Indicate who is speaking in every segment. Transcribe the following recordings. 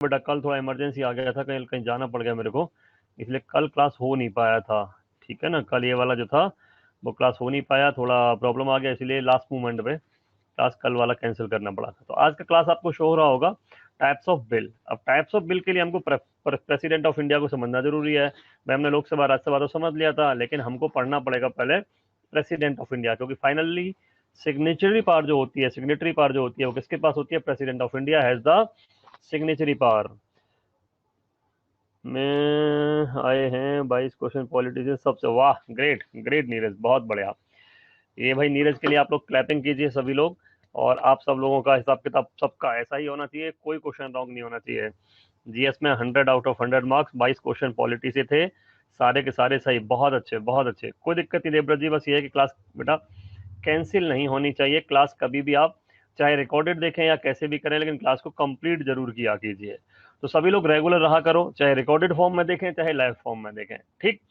Speaker 1: बेटा कल थोड़ा इमरजेंसी आ गया था, कहीं कहीं जाना पड़ गया मेरे को, इसलिए कल क्लास हो नहीं पाया था। ठीक है ना, कल ये वाला जो था वो क्लास हो नहीं पाया, थोड़ा प्रॉब्लम आ गया, इसलिए लास्ट मोमेंट पे क्लास कल वाला कैंसिल करना पड़ा था। तो आज का क्लास आपको शो हो रहा होगा टाइप्स ऑफ बिल। अब टाइप्स ऑफ बिल के लिए हमको प्रेसिडेंट ऑफ इंडिया को समझना जरूरी है। भाई हमने लोकसभा राज्यसभा तो समझ लिया था, लेकिन हमको पढ़ना पड़ेगा पहले प्रेसिडेंट ऑफ इंडिया, क्योंकि फाइनली सिग्नेचरी पावर जो होती है, सिग्नेटरी पावर जो होती है वो किसके पास होती है? President of India has the signatory power. में आए हैं 22 क्वेश्चन पॉलिटिशियन सबसे, वाह ग्रेट ग्रेट नीरज, बहुत बढ़िया। ये भाई नीरज के लिए आप लोग क्लैपिंग कीजिए सभी लोग। और आप सब लोगों का हिसाब किताब सबका ऐसा ही होना चाहिए, कोई क्वेश्चन रॉन्ग नहीं होना चाहिए। जीएस में 100 out of 100 marks, 22 question polity से थे, सारे के सारे सही, बहुत अच्छे बहुत अच्छे, कोई दिक्कत नहीं देवव्रत जी। बस ये है कि क्लास बेटा कैंसिल नहीं होनी चाहिए। क्लास कभी भी आप चाहे रिकॉर्डेड देखें या कैसे भी करें, लेकिन क्लास को कंप्लीट जरूर किया कीजिए। तो सभी लोग रेगुलर रहा करो, चाहे रिकॉर्डेड फॉर्म में देखें चाहे लाइव फॉर्म में देखें, ठीक।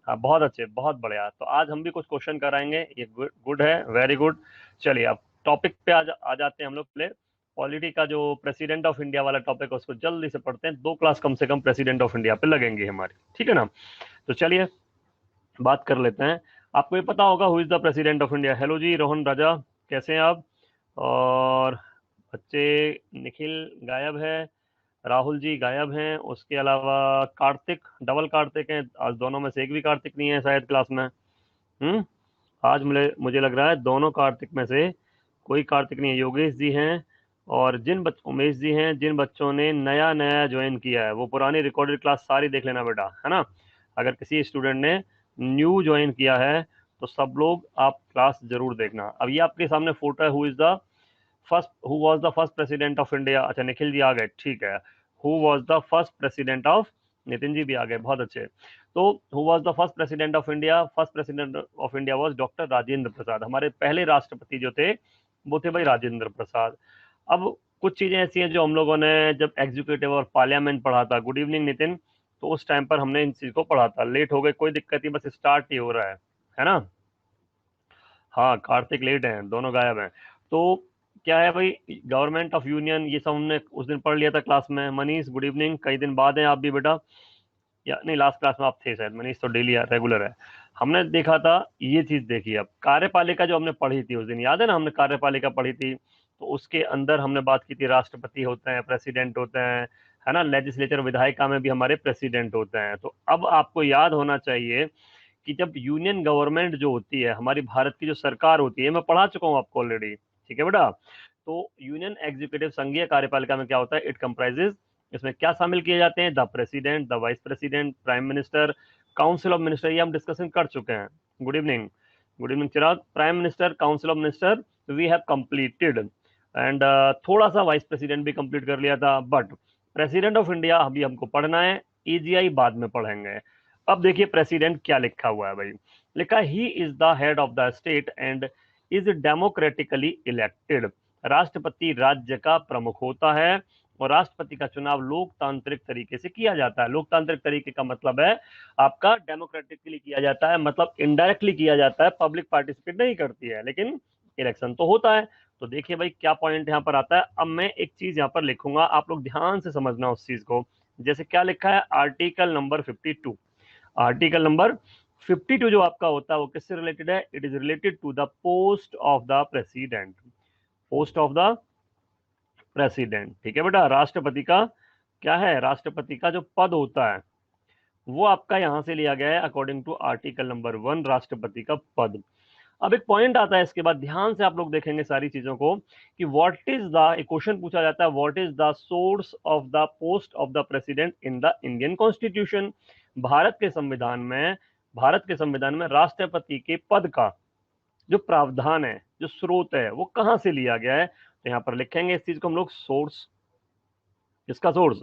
Speaker 1: हाँ बहुत अच्छे, बहुत बढ़िया। तो आज हम भी कुछ क्वेश्चन कराएंगे, ये गुड है, वेरी गुड। चलिए अब टॉपिक पे आ जाते हैं हम लोग। पहले पॉलिटी का जो प्रेसिडेंट ऑफ इंडिया वाला टॉपिक है उसको जल्दी से पढ़ते हैं। 2 क्लास कम से कम प्रेसिडेंट ऑफ इंडिया पे लगेंगे हमारे, ठीक है ना। तो चलिए बात कर लेते हैं। आपको ये पता होगा who is the president of India. Hello ji Rohan Raja, कैसे हैं आप? और बच्चे, निखिल गायब है, राहुल जी गायब हैं, उसके अलावा कार्तिक, डबल कार्तिक हैं, आज दोनों में से एक भी कार्तिक नहीं है शायद क्लास में। आज मुझे मुझे लग रहा है दोनों कार्तिक में से कोई कार्तिक नहीं है। योगेश जी हैं, और उमेश जी हैं, जिन बच्चों ने नया नया ज्वाइन किया है वो पुरानी रिकॉर्डेड क्लास सारी देख लेना बेटा, है ना। अगर किसी स्टूडेंट ने न्यू ज्वाइन किया है तो सब लोग आप क्लास जरूर देखना। अब ये आपके सामने फोटो है, who was the first president of India. अच्छा निखिल जी आ गए, ठीक है। Who was the first president of, Nitin ji भी आ गए, बहुत अच्छे। तो who was the first president of India? First president of India was doctor Rajendra Prasad. हमारे पहले राष्ट्रपति जो थे वो थे भाई राजेंद्र प्रसाद। अब कुछ चीजें ऐसी हैं जो हम लोगों ने जब एग्जीक्यूटिव और पार्लियामेंट पढ़ा था, गुड इवनिंग नितिन, तो उस टाइम पर हमने इन चीज को पढ़ा था। लेट हो गए कोई दिक्कत नहीं, बस स्टार्ट ही हो रहा है ना। हाँ कार्तिक लेट हैं, दोनों गायब हैं। तो क्या है भाई, गवर्नमेंट ऑफ यूनियन, ये सब हमने उस दिन पढ़ लिया था क्लास में। मनीष गुड इवनिंग, कई दिन बाद हैं आप भी बेटा, या नहीं लास्ट क्लास में आप थे शायद। मनीष तो डेली रेगुलर है। हमने देखा था ये चीज, देखी अब कार्यपालिका जो हमने पढ़ी थी उस दिन, याद है ना, हमने कार्यपालिका पढ़ी थी। तो उसके अंदर हमने बात की थी राष्ट्रपति होते हैं, प्रेसिडेंट होते हैं, है ना, लेजिस्लेचर विधायिका में भी हमारे प्रेसिडेंट होते हैं। तो अब आपको याद होना चाहिए कि जब यूनियन गवर्नमेंट जो होती है, हमारी भारत की जो सरकार होती है, मैं पढ़ा चुका हूँ आपको ऑलरेडी, ठीक है बेटा। तो यूनियन एग्जीक्यूटिव, संघीय कार्यपालिका में क्या होता है, इट कंप्राइजेज, इसमें क्या शामिल किए जाते हैं? The president, the vice president, prime minister, council of minister, ये हम डिस्कशन कर चुके हैं। Good evening, good evening Chirag. Prime minister, council of minister we have completed, and थोड़ा सा वाइस प्रेसिडेंट भी कंप्लीट कर लिया था, बट प्रेसिडेंट ऑफ इंडिया अभी हमको पढ़ना है, ईजीआई बाद में पढ़ेंगे। अब देखिए प्रेसिडेंट क्या लिखा हुआ है भाई, लिखा he is the head of the state and is democratically elected. राष्ट्रपति राज्य का प्रमुख होता है, और राष्ट्रपति का चुनाव लोकतांत्रिक तरीके से किया जाता है। लोकतांत्रिक तरीके का मतलब है आपका डेमोक्रेटिकली किया जाता है, मतलब इनडायरेक्टली किया जाता है, पब्लिक पार्टिसिपेट नहीं करती है, लेकिन इलेक्शन तो होता है। तो देखिए भाई क्या पॉइंट यहाँ पर आता है। अब मैं एक चीज यहाँ पर लिखूंगा, आप लोग ध्यान से समझना उस चीज को। जैसे क्या लिखा है, आर्टिकल नंबर 52। आर्टिकल नंबर 52 जो आपका होता है वो किससे रिलेटेड है? It is related to the post of the president, post of the president, ठीक है बेटा। राष्ट्रपति का क्या है, राष्ट्रपति का जो पद होता है वो आपका यहां से लिया गया है अकॉर्डिंग टू आर्टिकल नंबर 1, राष्ट्रपति का पद। अब एक पॉइंट आता है इसके बाद, ध्यान से आप लोग देखेंगे सारी चीजों को, कि व्हाट इज द, एक क्वेश्चन पूछा जाता है, what is the source of the post of the president in the Indian constitution. Bharat के संविधान में, भारत के संविधान में राष्ट्रपति के पद का जो प्रावधान है, जो स्रोत है, वो कहां से लिया गया है? तो यहां पर लिखेंगे इस चीज को हम लोग, सोर्स, इसका सोर्स,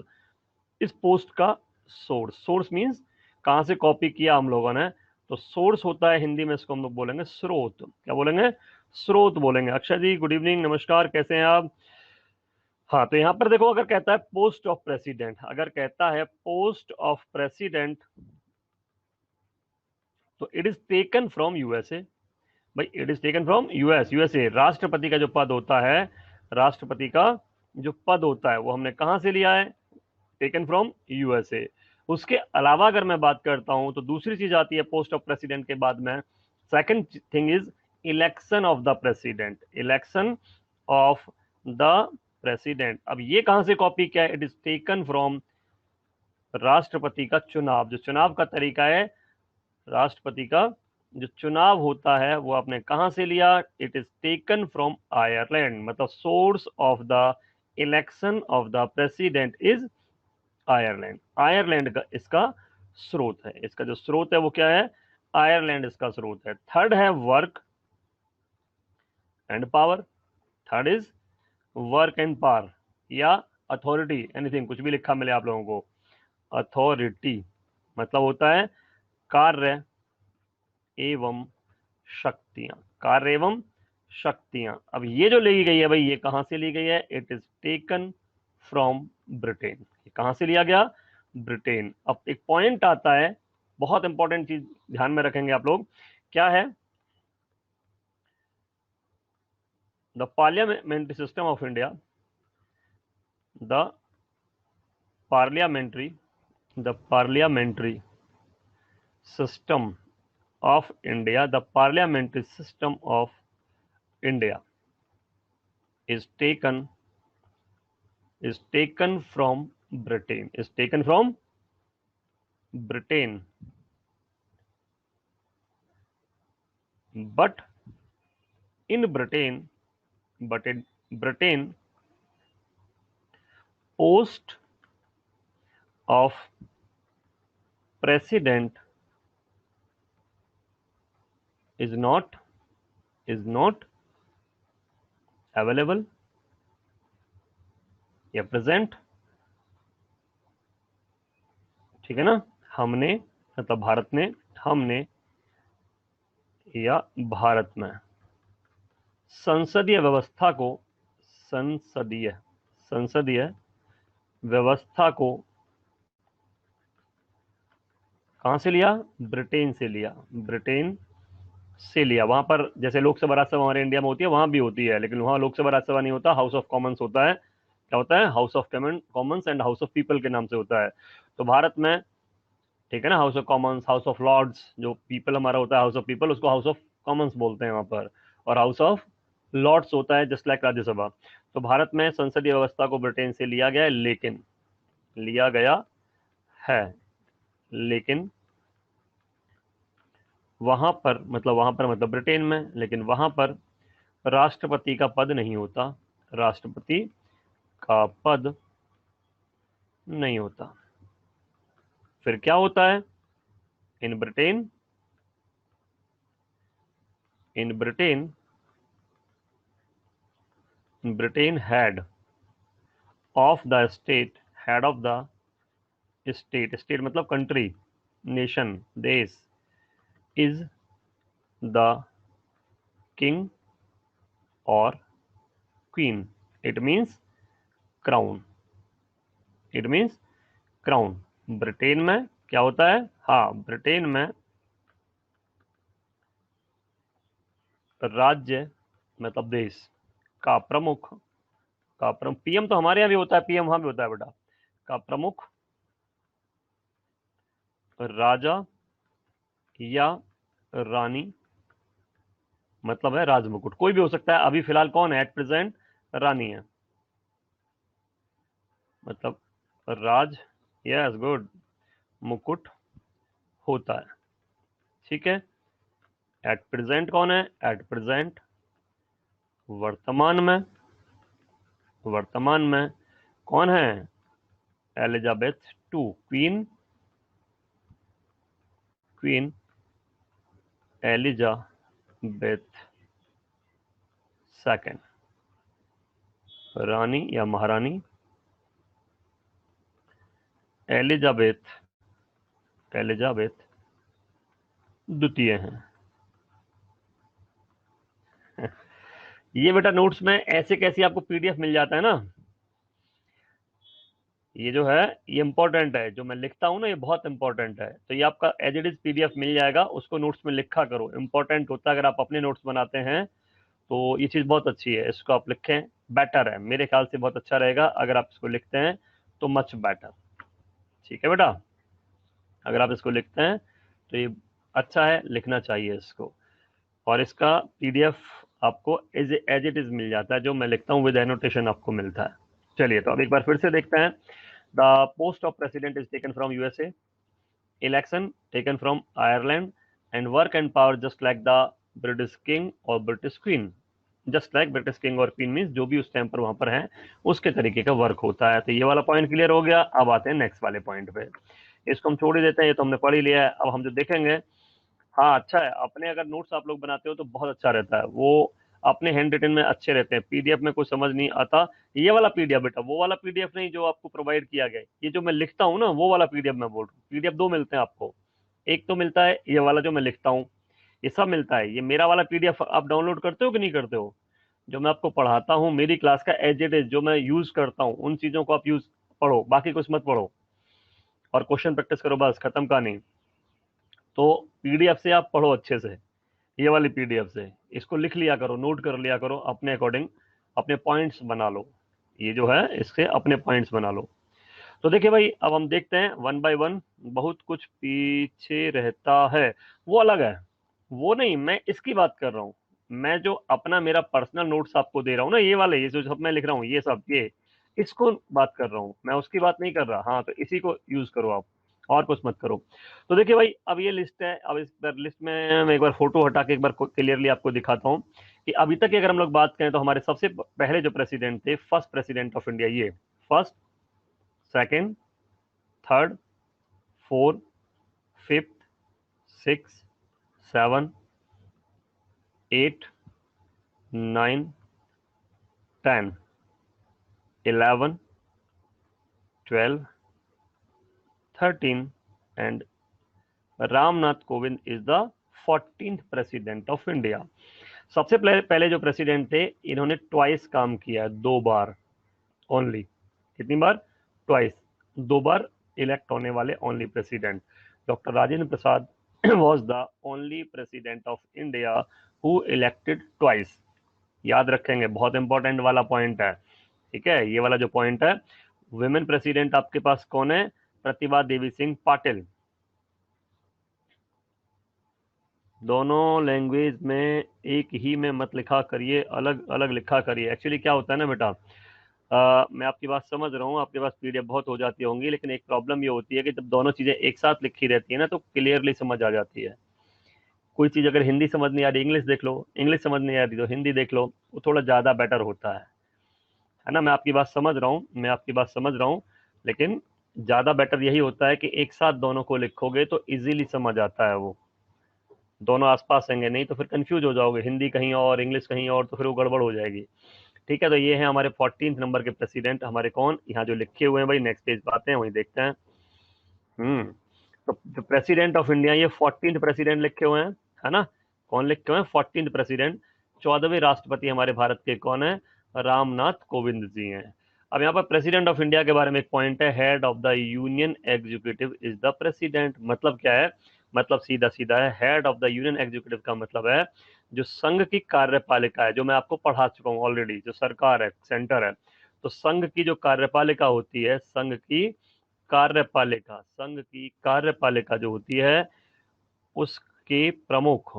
Speaker 1: इस पोस्ट का सोर्स। सोर्स मींस कहां से कॉपी किया हम लोगों ने, तो सोर्स होता है हिंदी में, इसको हम लोग बोलेंगे स्रोत। क्या बोलेंगे? स्रोत बोलेंगे। अक्षय जी गुड इवनिंग, नमस्कार, कैसे हैं आप? हाँ तो यहां पर देखो, अगर कहता है पोस्ट ऑफ प्रेसिडेंट, अगर कहता है पोस्ट ऑफ प्रेसिडेंट, तो it is taken from USA. भाई it is taken from USA. राष्ट्रपति का जो पद होता है, राष्ट्रपति का जो पद होता है वो हमने कहां से लिया है? Taken from USA. उसके अलावा अगर मैं बात करता हूं तो दूसरी चीज आती है पोस्ट ऑफ प्रेसिडेंट के बाद में। Second thing is election of the president, election of the president. अब ये कहां से कॉपी किया है? इट इज टेकन फ्रॉम राष्ट्रपति का चुनाव। जो चुनाव का तरीका है, राष्ट्रपति का जो चुनाव होता है वो आपने कहां से लिया? It is taken from Ireland. मतलब source of the election of the president is Ireland. Ireland का इसका स्रोत है, इसका जो स्रोत है वो क्या है? आयरलैंड इसका स्रोत है। थर्ड है work and power. Third is work and power या अथॉरिटी, एनीथिंग, कुछ भी लिखा मिले आप लोगों को। अथॉरिटी मतलब होता है कार्य एवं शक्तियां, कार्य एवं शक्तियां। अब ये जो ली गई है भाई, ये कहां से ली गई है? It is taken from Britain. कहां से लिया गया? ब्रिटेन। अब एक पॉइंट आता है, बहुत इंपॉर्टेंट चीज ध्यान में रखेंगे आप लोग, क्या है? The parliamentary system of India, the parliamentary system of India, the parliamentary system of India is taken from Britain, is taken from Britain. But in Britain, post of president is not available या present. ठीक है ना? हमने मतलब भारत ने, हमने या भारत में संसदीय व्यवस्था को, संसदीय व्यवस्था को कहां से लिया? ब्रिटेन से लिया, ब्रिटेन से लिया। वहां पर जैसे लोकसभा राज्यसभा हमारे इंडिया में होती है, वहां भी होती है, लेकिन वहां लोकसभा राज्यसभा नहीं होता, हाउस ऑफ कॉमन्स होता है। क्या होता है? House of Commons and house of people के नाम से होता है। तो भारत में, ठीक है ना, house of commons, house of lords, जो पीपल हमारा होता है, हाउस ऑफ पीपल, उसको हाउस ऑफ कॉमन्स बोलते हैं वहां पर, और हाउस ऑफ लॉर्ड्स होता है जस्ट लाइक राज्यसभा। तो भारत में संसदीय व्यवस्था को ब्रिटेन से लिया गया है, लेकिन लिया गया है, लेकिन वहां पर मतलब ब्रिटेन में, लेकिन वहां पर राष्ट्रपति का पद नहीं होता, राष्ट्रपति का पद नहीं होता। फिर क्या होता है? In Britain head of the state, head of the state मतलब कंट्री, नेशन, देश, इज द किंग और queen. It means crown, it means crown. Britain में क्या होता है? हाँ, ब्रिटेन में राज्य मतलब देश का प्रमुख, पीएम तो हमारे यहाँ भी होता है, पीएम वहां भी होता है बेटा, का प्रमुख राजा या रानी, मतलब है राजमुकुट, कोई भी हो सकता है। अभी फिलहाल कौन है? एट प्रेजेंट रानी है, मतलब राज, यस गुड, मुकुट होता है। ठीक है? एट प्रेजेंट कौन है? एट प्रेजेंट वर्तमान में कौन है? Elizabeth two, queen Elizabeth second, रानी या महारानी एलिजाबेथ द्वितीय हैं। ये बेटा नोट्स में ऐसे कैसे आपको पीडीएफ मिल जाता है ना, ये जो है ये इंपॉर्टेंट है, जो मैं लिखता हूं ना ये बहुत इंपॉर्टेंट है। तो ये आपका एज इट इज पीडीएफ मिल जाएगा, उसको नोट्स में लिखा करो, इंपॉर्टेंट होता है। अगर आप अपने नोट्स बनाते हैं तो ये चीज बहुत अच्छी है, इसको आप लिखें, बेटर है, मेरे ख्याल से बहुत अच्छा रहेगा अगर आप इसको लिखते हैं तो, मच बेटर। ठीक है बेटा, अगर आप इसको लिखते हैं तो ये अच्छा है, लिखना चाहिए इसको। और इसका पीडीएफ आपको एज इट इज मिल जाता है, जो मैं लिखता हूँ विद एनोटेशन आपको मिलता है। चलिए तो अब एक बार फिर से देखते हैं। The post of president is taken from USA, election taken from Ireland, and work and power just like the British king और British queen. Just like British king और क्वीन मीन्स जो भी उस टाइम पर वहां पर है उसके तरीके का वर्क होता है। तो ये वाला पॉइंट क्लियर हो गया। अब आते हैं नेक्स्ट वाले पॉइंट पे, इसको हम छोड़ ही देते हैं, ये तो हमने पढ़ ही लिया है। अब हम जो देखेंगे, हाँ अच्छा है, अपने अगर नोट्स आप लोग बनाते हो तो बहुत अच्छा रहता है, वो अपने हैंड रिटन में अच्छे रहते हैं। पीडीएफ में कुछ समझ नहीं आता, ये वाला पीडीएफ बेटा, वो वाला पीडीएफ नहीं जो आपको प्रोवाइड किया गया है, ये जो मैं लिखता हूँ ना वो वाला पीडीएफ मैं बोल रहा हूँ। पीडीएफ दो मिलते हैं आपको, एक तो मिलता है ये वाला जो मैं लिखता हूँ, ये सब मिलता है। ये मेरा वाला पीडीएफ आप डाउनलोड करते हो कि नहीं करते हो? जो मैं आपको पढ़ाता हूँ मेरी क्लास का एज इट इज, जो मैं यूज करता हूँ उन चीजों को आप यूज पढ़ो, बाकी कुछ मत पढ़ो, और क्वेश्चन प्रैक्टिस करो, बस खत्म कहानी। तो पीडीएफ से आप पढ़ो अच्छे से, ये वाली पीडीएफ से इसको लिख लिया करो, नोट कर लिया करो, अपने अकॉर्डिंग अपने पॉइंट्स बना लो, ये जो है इससे अपने पॉइंट्स बना लो। तो देखिए भाई, अब हम देखते हैं वन बाय वन। बहुत कुछ पीछे रहता है, वो अलग है, वो नहीं, मैं इसकी बात कर रहा हूँ। मैं जो अपना मेरा पर्सनल नोट्स आपको दे रहा हूँ ना, ये वाले, ये जो सब मैं लिख रहा हूँ, ये सब, ये इसको बात कर रहा हूँ मैं, उसकी बात नहीं कर रहा। हाँ, तो इसी को यूज करो आप, और कुछ मत करो। तो देखिए भाई, अब ये लिस्ट है, अब इस लिस्ट में मैं एक बार फोटो हटा के एक बार क्लियरली आपको दिखाता हूँ कि अभी तक की अगर हम लोग बात करें तो हमारे सबसे पहले जो प्रेसिडेंट थे, फर्स्ट प्रेसिडेंट ऑफ इंडिया, ये first, second, third, fourth, fifth, six, seven, eight, nine, 10, 11, 12, 13 and Ramnath Kovind is the 14th president of India. सबसे पहले जो प्रेसिडेंट थे, इन्होंने ट्वाइस काम किया, दो बार ओनली। कितनी बार? ट्वाइस, दो बार इलेक्ट होने वाले only president. Doctor Rajendra Prasad was the only president of India who elected twice. याद रखेंगे, बहुत इंपॉर्टेंट वाला पॉइंट है, ठीक है। ये वाला जो पॉइंट है, वुमेन प्रेसिडेंट आपके पास कौन है? प्रतिभा देवी सिंह पाटिल। दोनों लैंग्वेज में एक ही में मत लिखा करिए, अलग अलग लिखा करिए। एक्चुअली क्या होता है ना बेटा, मैं आपकी बात समझ रहा हूँ, आपके पास पीडीएफ बहुत हो जाती होंगी, लेकिन एक प्रॉब्लम ये होती है कि जब दोनों चीजें एक साथ लिखी रहती है ना तो क्लियरली समझ आ जाती है। कोई चीज अगर हिंदी समझ नहीं आ रही, इंग्लिश देख लो, इंग्लिश समझ नहीं आ रही तो हिंदी देख लो, वो थोड़ा ज्यादा बेटर होता है ना। मैं आपकी बात समझ रहा हूँ, मैं आपकी बात समझ रहा हूँ, लेकिन ज्यादा बेटर यही होता है कि एक साथ दोनों को लिखोगे तो इजीली समझ आता है। वो दोनों आसपास रहेंगे, नहीं तो फिर कंफ्यूज हो जाओगे, हिंदी कहीं और इंग्लिश कहीं और, तो फिर वो गड़बड़ हो जाएगी। ठीक है, तो ये है हमारे 14th नंबर के प्रेसिडेंट, हमारे कौन यहाँ जो लिखे हुए हैं भाई। नेक्स्ट पेज पे आते हैं, वही देखते हैं। तो जो प्रेसिडेंट ऑफ इंडिया, ये 14th प्रेसिडेंट लिखे हुए हैं, है ना। कौन लिखे हुए हैं? 14th president. 14वें राष्ट्रपति हमारे भारत के कौन है? रामनाथ कोविंद जी हैं। अब यहाँ पर प्रेसिडेंट ऑफ इंडिया के बारे में एक पॉइंट है, head of the union executive is the president. मतलब क्या है? मतलब सीधा सीधा है, head of the union executive का मतलब है जो संघ की कार्यपालिका है, जो मैं आपको पढ़ा चुका हूँ ऑलरेडी, जो सरकार है, सेंटर है। तो संघ की जो कार्यपालिका होती है, संघ की कार्यपालिका, संघ की कार्यपालिका जो होती है, उसके प्रमुख,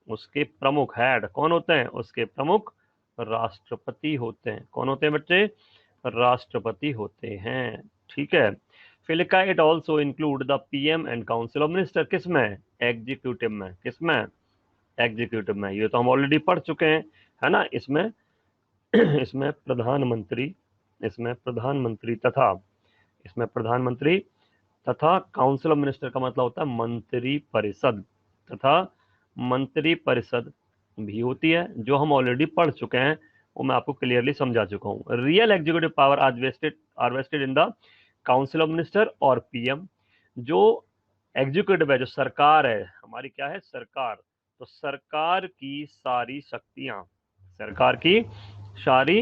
Speaker 1: उसके प्रमुख हेड कौन होते हैं? उसके प्रमुख राष्ट्रपति होते हैं। कौन होते हैं बच्चे? राष्ट्रपति होते हैं, ठीक है। फिर लिखा है it also include the PM and council of minister. किसमें? एग्जीक्यूटिव में। किसमें? एग्जीक्यूटिव में। ये तो हम ऑलरेडी पढ़ चुके हैं, है ना। इसमें इसमें प्रधानमंत्री, इसमें प्रधानमंत्री तथा, इसमें प्रधानमंत्री तथा काउंसिल ऑफ मिनिस्टर का मतलब होता है मंत्री परिषद, तथा मंत्री परिषद भी होती है, जो हम ऑलरेडी पढ़ चुके हैं, वो मैं आपको क्लियरली समझा चुका हूँ। Real executive power are vested in the council of minister और पीएम। जो एग्जीक्यूटिव है, जो सरकार है हमारी, क्या है? सरकार। तो सरकार की सारी शक्तियां, सरकार की सारी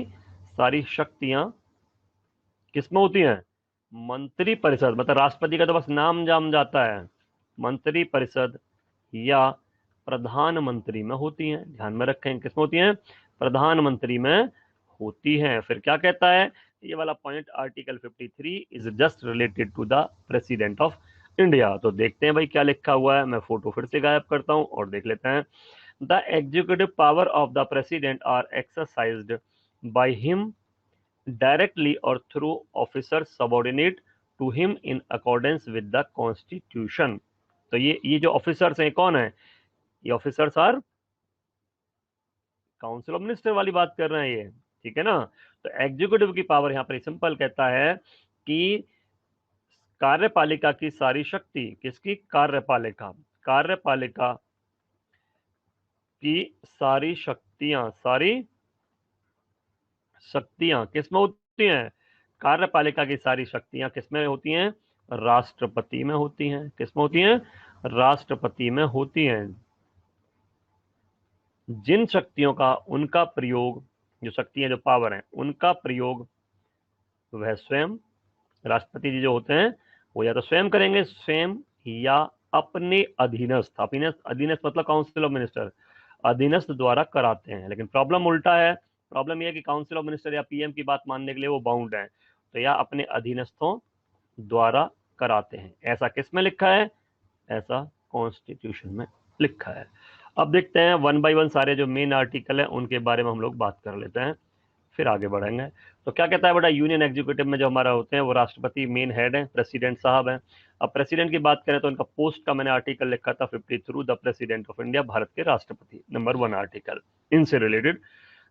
Speaker 1: सारी शक्तियां किसमें होती हैं? मंत्री परिषद। मतलब राष्ट्रपति का तो बस नाम जाम जाता है, मंत्री परिषद या प्रधानमंत्री में होती हैं। ध्यान में रखें, किसमें होती हैं? प्रधानमंत्री में होती हैं। फिर क्या कहता है? ये वाला point article 53 is just related to the president of India. तो देखते हैं भाई क्या लिखा हुआ है, मैं फोटो फिर से गायब करता हूं और देख लेते हैं। The executive power of the president are exercised by him directly और through officer subordinate to him in accordance with the constitution. तो ये जो ऑफिसर्स हैं कौन है, ये officers are council of minister वाली बात कर रहे हैं ये, ठीक है ना। तो एग्जीक्यूटिव की पावर यहां पर सिंपल कहता है कि कार्यपालिका की सारी शक्ति, किसकी, कार्यपालिका, कार्यपालिका की सारी शक्तियां किसमें होती हैं, कार्यपालिका की सारी शक्तियां किसमें होती हैं, राष्ट्रपति में होती हैं। किसमें होती हैं, राष्ट्रपति में होती हैं। जिन शक्तियों का उनका प्रयोग, जो शक्तियां जो पावर हैं उनका प्रयोग वह स्वयं, राष्ट्रपति जी जो होते हैं वो या तो स्वयं करेंगे, स्वयं या अपने अधीनस्थ, अधीनस्थ मतलब काउंसिल ऑफ मिनिस्टर, अधीनस्थ द्वारा कराते हैं। लेकिन प्रॉब्लम उल्टा है, प्रॉब्लम यह है कि काउंसिल ऑफ मिनिस्टर या पीएम की बात मानने के लिए वो बाउंड है, तो या अपने अधीनस्थों द्वारा कराते हैं। ऐसा किसमें लिखा है, ऐसा कॉन्स्टिट्यूशन में लिखा है। अब देखते हैं वन बाय वन सारे जो मेन आर्टिकल है उनके बारे में हम लोग बात कर लेते हैं, फिर आगे बढ़ेंगे। तो क्या कहता है बेटा, यूनियन एग्जीक्यूटिव में जो हमारा होते हैं वो राष्ट्रपति मेन हेड है, प्रेसिडेंट साहब हैं। अब प्रेसिडेंट की बात करें तो उनका पोस्ट का मैंने आर्टिकल लिखा था 50 through the president of India, Bharat के राष्ट्रपति, नंबर 1 आर्टिकल, इनसे रिलेटेड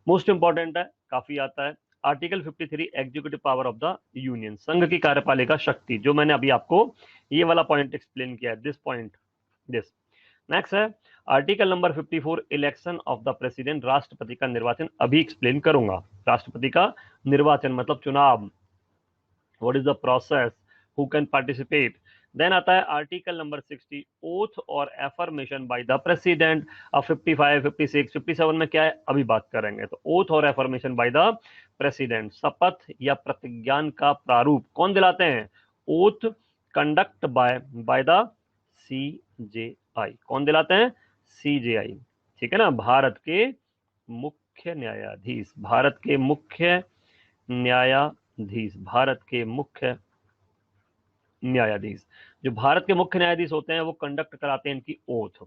Speaker 1: मोस्ट इंपॉर्टेंट है, काफी आता है। Article 53 executive power of the union, संघ की कार्यपालिका शक्ति, जो मैंने अभी आपको ये वाला पॉइंट एक्सप्लेन किया है, दिस पॉइंट, दिस। नेक्स्ट है article number 54 election of the president, राष्ट्रपति का निर्वाचन, अभी एक्सप्लेन करूंगा। राष्ट्रपति का निर्वाचन मतलब चुनाव, what is the process, who can participate. Then आता है आर्टिकल नंबर 60 ओथ और एफर्मेशन बाय द प्रेसिडेंट। अब 55, 56, 57 में क्या है अभी बात करेंगे। तो ओथ और एफर्मेशन बाय द प्रेसिडेंट, शपथ या प्रतिज्ञान का प्रारूप कौन दिलाते हैं, oath conduct by the CJI, कौन दिलाते हैं, CJI, ठीक है ना, भारत के मुख्य न्यायाधीश, भारत के मुख्य न्यायाधीश, भारत के मुख्य न्यायाधीश, जो भारत के मुख्य न्यायाधीश होते हैं वो कंडक्ट कराते हैं इनकी ओथ।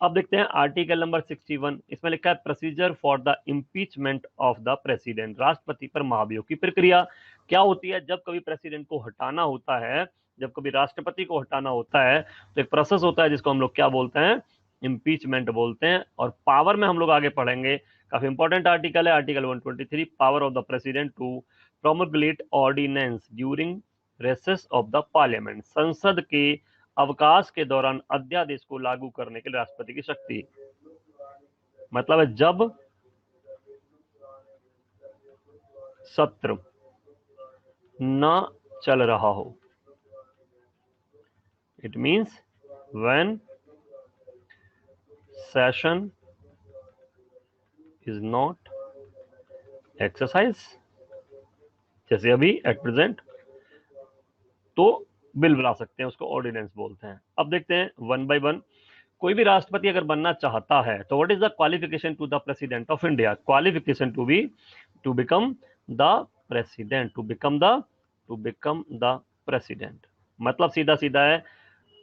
Speaker 1: अब देखते हैं आर्टिकल नंबर 61, इसमें लिखा है procedure for the impeachment of the president, राष्ट्रपति पर महाभियोग की प्रक्रिया क्या होती है। जब कभी प्रेसिडेंट को हटाना होता है, जब कभी राष्ट्रपति को हटाना होता है तो एक प्रोसेस होता है जिसको हम लोग क्या बोलते हैं, इम्पीचमेंट बोलते हैं। और पावर में हम लोग आगे पढ़ेंगे, काफी इंपॉर्टेंट आर्टिकल है article 123, power of the president to promulgate ordinance during recess of the parliament, संसद के अवकाश के दौरान अध्यादेश को लागू करने के लिए राष्ट्रपति की शक्ति, मतलब है जब सत्र न चल रहा हो, it means when session is not exercise, जैसे अभी एट प्रेजेंट, तो बिल बुला सकते हैं, उसको ऑर्डिनेंस बोलते हैं। अब देखते हैं वन बाय वन, कोई भी राष्ट्रपति अगर बनना चाहता है तो what is the qualification to the president of India, qualification to become the president, to become the president, मतलब सीधा सीधा है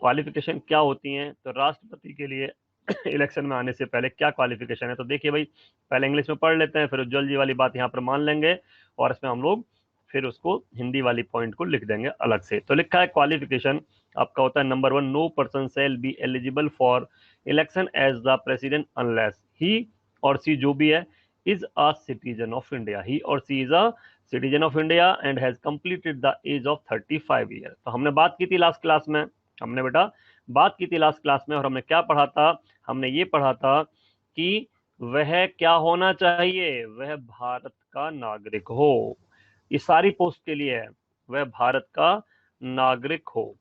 Speaker 1: क्वालिफिकेशन क्या होती है। तो राष्ट्रपति के लिए इलेक्शन में आने से पहले क्या क्वालिफिकेशन है, तो देखिए भाई पहले इंग्लिश में पढ़ लेते हैं, फिर उज्जवल जी वाली बात यहाँ पर मान लेंगे और इसमें हम लोग फिर उसको हिंदी वाली पॉइंट को लिख देंगे अलग से। तो लिखा है क्वालिफिकेशन आपका होता है number 1, no person shall be eligible for election as the president unless he और सी, जो भी है, is a citizen of India, he और she is a citizen of India and has completed the age of 35 year. तो हमने बात की थी लास्ट क्लास में, हमने बेटा बात की थी लास्ट क्लास में, और हमने क्या पढ़ा था, हमने ये पढ़ा था कि वह क्या होना चाहिए, वह भारत का नागरिक हो, ये सारी पोस्ट के लिए है, वह भारत का नागरिक हो।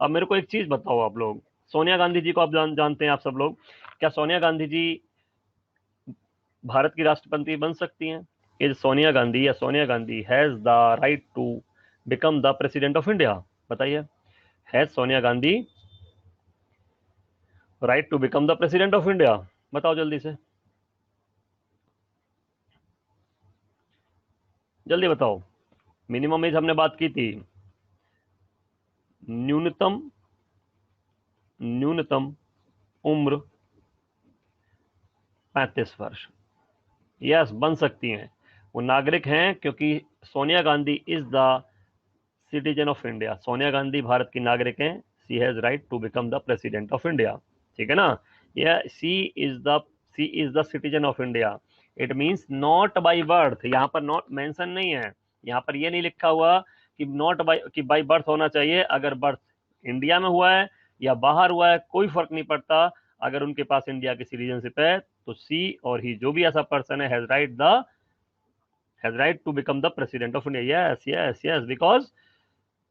Speaker 1: अब मेरे को एक चीज बताओ आप लोग, सोनिया गांधी जी को आप जानते हैं आप सब लोग, क्या सोनिया गांधी जी भारत की राष्ट्रपति बन सकती हैं? इज सोनिया गांधी या Sonia Gandhi has the right to become the president of India, बताइए, has Sonia Gandhi right to become the president of India, बताओ जल्दी से। जल्दी बताओ। मिनिमम एज हमने बात की थी, न्यूनतम न्यूनतम उम्र 35 वर्ष। यस, बन सकती हैं, वो नागरिक हैं, क्योंकि Sonia Gandhi is the citizen of India. Sonia Gandhi Bharat की नागरिक हैं। She has right to become the president of India. ठीक है ना। यह she is the citizen of India. It means not by birth, यहाँ पर नॉट मेंशन नहीं है, यहाँ पर ये नहीं लिखा हुआ कि नॉट बाय कि बाय बर्थ होना चाहिए। अगर बर्थ इंडिया में हुआ है या बाहर हुआ है कोई फर्क नहीं पड़ता, अगर उनके पास इंडिया की सिटीजनशिप है तो सी और ही जो भी ऐसा पर्सन है has right to become the president of India. Yes yes yes,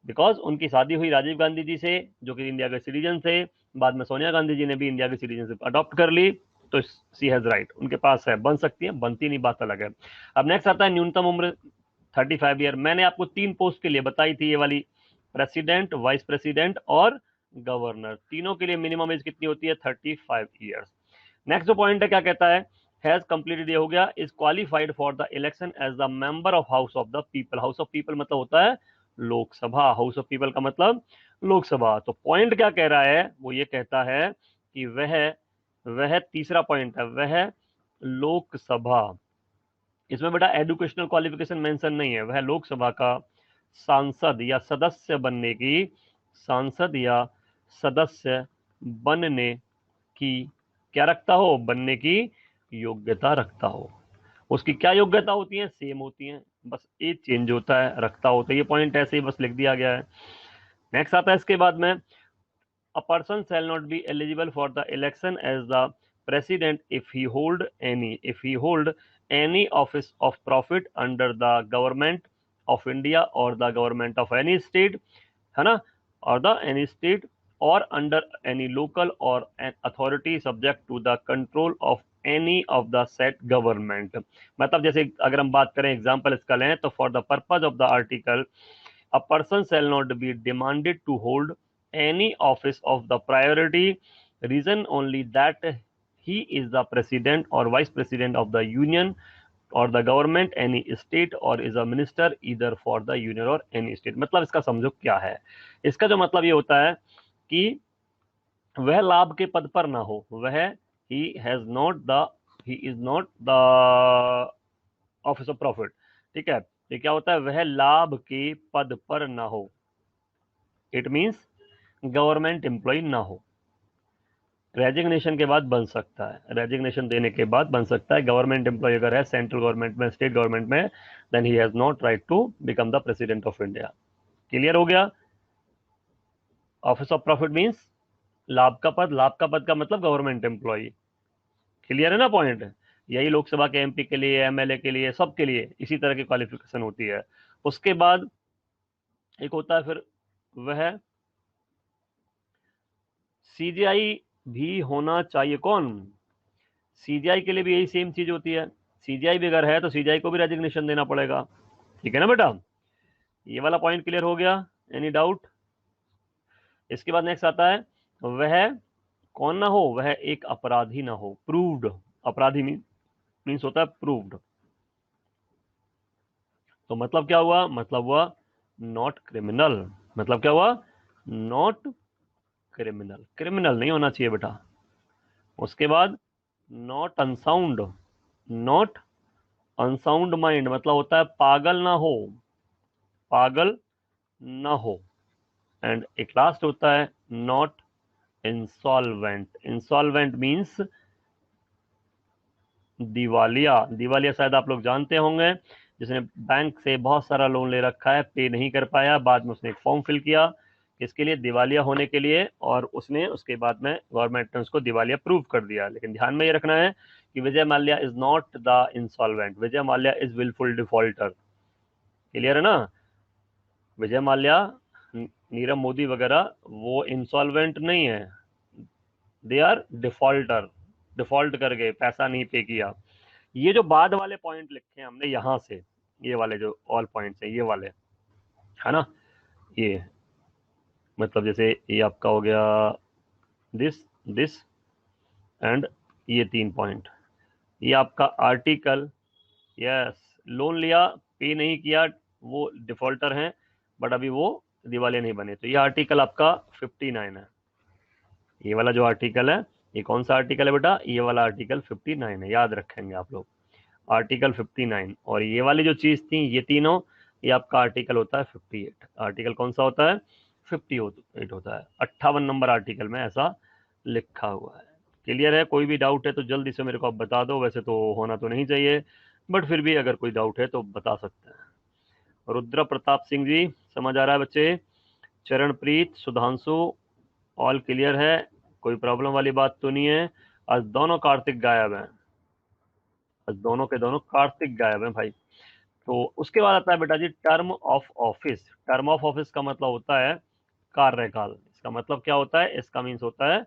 Speaker 1: because उनकी शादी हुई राजीव गांधी जी से, जो कि इंडिया के सिटीजन थे। बाद में सोनिया गांधी जी ने भी इंडिया की सिटीजनशिप अडॉप्ट कर ली, तो सी हैज राइट, उनके पास है, बन सकती है, बनती नहीं बात अलग है। अब नेक्स्ट आता है न्यूनतम उम्र 35 ईयर। मैंने आपको 3 पोस्ट के लिए बताई थी ये वाली, प्रेसिडेंट, वाइस प्रेसिडेंट और गवर्नर, तीनों के लिए मिनिमम एज कितनी होती है? 35 ईयर्स। नेक्स्ट जो पॉइंट है क्या कहता है? हैज कंप्लीटेड, ये हो गया, is qualified for the election as the member of house of the people. House of people मतलब होता है लोकसभा। हाउस ऑफ पीपल का मतलब लोकसभा। तो पॉइंट क्या कह रहा है? वो ये कहता है कि वह तीसरा पॉइंट है, वह लोकसभा, इसमें बेटा एजुकेशनल क्वालिफिकेशन मेंशन नहीं है, वह लोकसभा का सांसद या सदस्य बनने की, सांसद या सदस्य बनने की क्या रखता हो? बनने की योग्यता रखता हो। उसकी क्या योग्यता होती है? सेम होती है, बस एज चेंज होता है, रखता हो। तो ये पॉइंट ऐसे ही बस लिख दिया गया है। नेक्स्ट आता है इसके बाद में, a person shall not be eligible for the election as the president if he hold any office of profit under the government of India or the government of any state, है ना, or the any state or under any local or an authority subject to the control of any of the said government। मतलब जैसे अगर हम बात करें example इसका लें तो for the purpose of the article, a person shall not be demanded to hold any office of the priority reason only that he is the president or vice president of the union or the government any state or is a minister either for the union or any state। मतलब इसका समझो क्या है? इसका जो मतलब ये होता है कि वह लाभ के पद पर ना हो, वह he is not the office of profit. ठीक है, ये क्या होता है? वह लाभ के पद पर ना हो, इट मींस गवर्नमेंट एम्प्लॉय ना हो। रेजिग्नेशन के बाद बन सकता है, रेजिग्नेशन देने के बाद बन सकता है। गवर्नमेंट एम्प्लॉय अगर है सेंट्रल गवर्नमेंट में, स्टेट गवर्नमेंट में, then he has not right to become the president of India. Clear हो गया? ऑफिस ऑफ प्रॉफिट मींस लाभ का पद, लाभ का पद का मतलब गवर्नमेंट एम्प्लॉय। क्लियर है ना पॉइंट? यही लोकसभा के एमपी के लिए, एमएलए के लिए, सबके लिए इसी तरह की क्वालिफिकेशन होती है। उसके बाद एक होता है फिर, वह सीजीआई भी होना चाहिए। कौन? सीजीआई के लिए भी यही सेम चीज होती है। सीजीआई भी अगर है तो सीजीआई को भी रेजिग्नेशन देना पड़ेगा। ठीक है ना बेटा? ये वाला पॉइंट क्लियर हो गया? Any doubt? इसके बाद नेक्स्ट आता है, वह कौन ना हो? वह एक अपराधी ना हो, प्रूव्ड। अपराधी मीन्स होता है प्रूव्ड। तो मतलब क्या हुआ? मतलब हुआ नॉट क्रिमिनल। मतलब क्या हुआ? Not criminal. क्रिमिनल नहीं होना चाहिए बेटा। उसके बाद not unsound, not unsound mind मतलब होता है पागल ना हो, पागल ना हो। एंड एक लास्ट होता है नॉट इंसॉल्वेंट। इंसॉल्वेंट मीन्स दिवालिया। दिवालिया शायद आप लोग जानते होंगे, जिसने बैंक से बहुत सारा लोन ले रखा है, पे नहीं कर पाया, बाद में उसने एक फॉर्म फिल किया इसके लिए, दिवालिया होने के लिए, और उसने उसके बाद में गवर्नमेंट ने उसको दिवालिया प्रूव कर दिया। लेकिन ध्यान में ये रखना है कि Vijay Mallya is not the insolvent, Vijay Mallya is wilful defaulter. Clear है ना? विजय माल्या, नीरव मोदी वगैरह वो इंसॉल्वेंट नहीं है, दे आर डिफॉल्टर। डिफॉल्ट कर गए, पैसा नहीं पे किया। ये जो बाद वाले पॉइंट लिखे हैं हमने यहां से, ये वाले जो ऑल पॉइंट्स हैं ये वाले, है ना, ये मतलब जैसे ये आपका हो गया दिस दिस एंड ये 3 पॉइंट, ये आपका आर्टिकल। यस, लोन लिया, पे नहीं किया वो डिफॉल्टर हैं, बट अभी वो दिवालिया नहीं बने। तो ये आर्टिकल आपका 59 है। ये वाला जो आर्टिकल है, ये कौन सा आर्टिकल है बेटा? ये वाला आर्टिकल 59 है, याद रखेंगे आप लोग, आर्टिकल 59। और ये वाली जो चीज थी, ये तीनों, ये आपका आर्टिकल होता है 58। आर्टिकल कौन सा होता है? 58 होता है। 58 नंबर आर्टिकल में ऐसा लिखा हुआ है। क्लियर है? कोई भी डाउट है तो जल्दी से मेरे को आप बता दो, वैसे तो होना तो नहीं चाहिए, बट फिर भी अगर कोई डाउट है तो बता सकते हैं। रुद्र प्रताप सिंह जी, समझ आ रहा है बच्चे? चरणप्रीत, सुधांशु, ऑल क्लियर है? कोई प्रॉब्लम वाली बात तो नहीं है? आज दोनों कार्तिक गायब हैं, आज दोनों के दोनों कार्तिक गायब हैं भाई। तो उसके बाद आता है बेटा जी term of office. Term of office का मतलब होता है कार्यकाल। इसका मतलब क्या होता है? इसका मीन्स होता है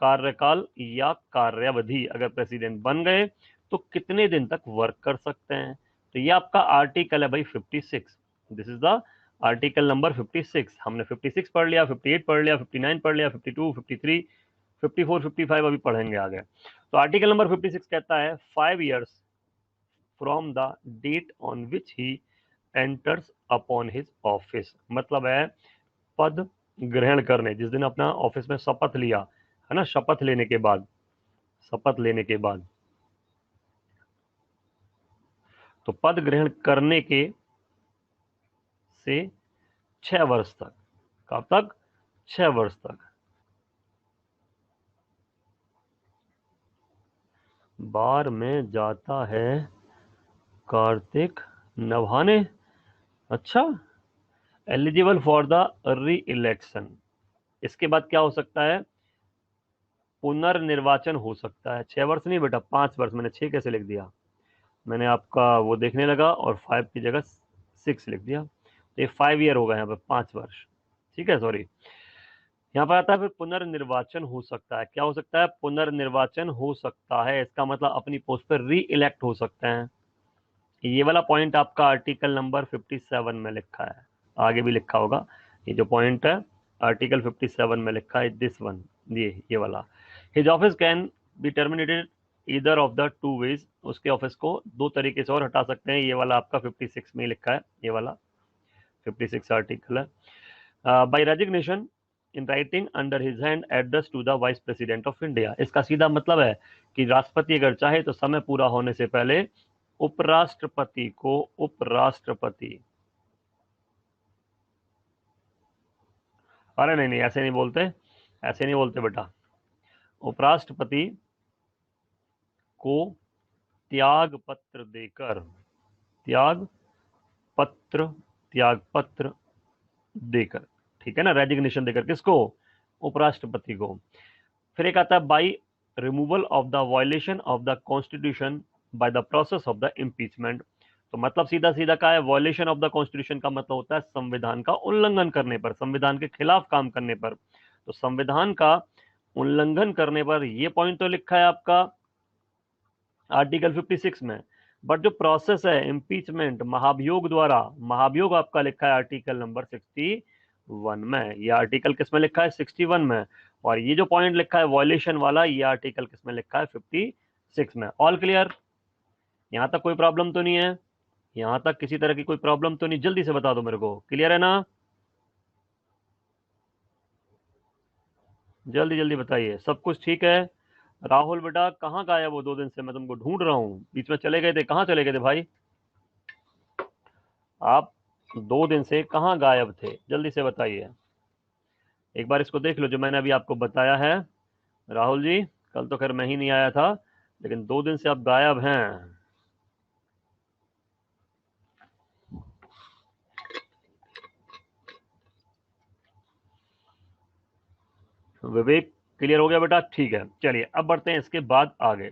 Speaker 1: कार्यकाल या कार्यावधि। अगर प्रेसिडेंट बन गए तो कितने दिन तक वर्क कर सकते हैं। तो ये आपका आर्टिकल है भाई 56। This is the article number 56। हमने 56 पढ़ लिया, 58 पढ़ लिया, 59 पढ़ लिया, 52, 53, 54, 55 अभी पढ़ेंगे आगे। तो आर्टिकल नंबर 56 कहता है 5 years from the date on which he enters upon his office. मतलब है पद ग्रहण करने, जिस दिन अपना ऑफिस में शपथ लिया है ना, शपथ लेने के बाद, शपथ लेने के बाद, तो पद ग्रहण करने के से 6 वर्ष तक। कब तक? 6 वर्ष तक। बार में जाता है कार्तिक नभाने। अच्छा, एलिजिबल फॉर द री इलेक्शन। इसके बाद क्या हो सकता है? पुनर्निर्वाचन हो सकता है। 6 वर्ष नहीं बेटा, 5 वर्ष। मैंने 6 कैसे लिख दिया? मैंने आपका वो देखने लगा और 5 की जगह 6 लिख दिया। तो ये 5 ईयर होगा यहाँ पे, 5 वर्ष। ठीक है, सॉरी। यहाँ पर आता है फिर पुनर्निर्वाचन हो सकता है। क्या हो सकता है? पुनर्निर्वाचन हो सकता है। इसका मतलब अपनी पोस्ट पर री इलेक्ट हो सकते हैं। ये वाला पॉइंट आपका आर्टिकल नंबर 57 में लिखा है, आगे भी लिखा होगा। ये जो पॉइंट है आर्टिकल 57 में लिखा है, दिस वन, ये वाला। His office can be terminated either of the two ways. उसके ऑफिस को दो तरीके से और हटा सकते हैं। ये वाला आपका 56 में लिखा है, ये वाला 56 आर्टिकल है। By resignation in writing under his hand address to the vice president of India. इसका सीधा मतलब है कि राष्ट्रपति अगर चाहे तो समय पूरा होने से पहले उपराष्ट्रपति को, उपराष्ट्रपति, अरे नहीं नहीं ऐसे नहीं बोलते, ऐसे नहीं बोलते बेटा। उपराष्ट्रपति को त्याग पत्र देकर, त्याग पत्र, त्याग पत्र देकर, ठीक है ना, रेजिग्नेशन देकर। किसको? उपराष्ट्रपति को। फिर एक आता है by removal of the violation of the constitution by the process of the impeachment. तो मतलब सीधा सीधा क्या है? वॉयलेशन ऑफ द कॉन्स्टिट्यूशन का मतलब होता है संविधान का उल्लंघन करने पर, संविधान के खिलाफ काम करने पर। तो संविधान का उल्लंघन करने पर, ये पॉइंट तो लिखा है आपका आर्टिकल 56 में, बट जो प्रोसेस है इम्पीचमेंट, महाभियोग द्वारा, महाभियोग आपका लिखा है आर्टिकल नंबर 61 में। ये आर्टिकल किस में लिखा है? 61 में। और ये जो पॉइंट लिखा है वॉयलेशन वाला, ये आर्टिकल किस में लिखा है? 56 में। All clear? यहां तक कोई प्रॉब्लम तो नहीं है? यहां तक किसी तरह की कोई प्रॉब्लम तो नहीं? जल्दी से बता दो मेरे को, क्लियर है ना? जल्दी जल्दी बताइए, सब कुछ ठीक है? राहुल बेटा कहाँ गायब वो 2 दिन से? मैं तुमको ढूंढ रहा हूँ, बीच में चले गए थे, कहाँ चले गए थे भाई आप? 2 दिन से कहाँ गायब थे? जल्दी से बताइए। एक बार इसको देख लो जो मैंने अभी आपको बताया है। राहुल जी, कल तो खैर मैं ही नहीं आया था, लेकिन 2 दिन से आप गायब हैं। विवेक क्लियर हो गया बेटा? ठीक है, चलिए अब बढ़ते हैं इसके बाद आगे।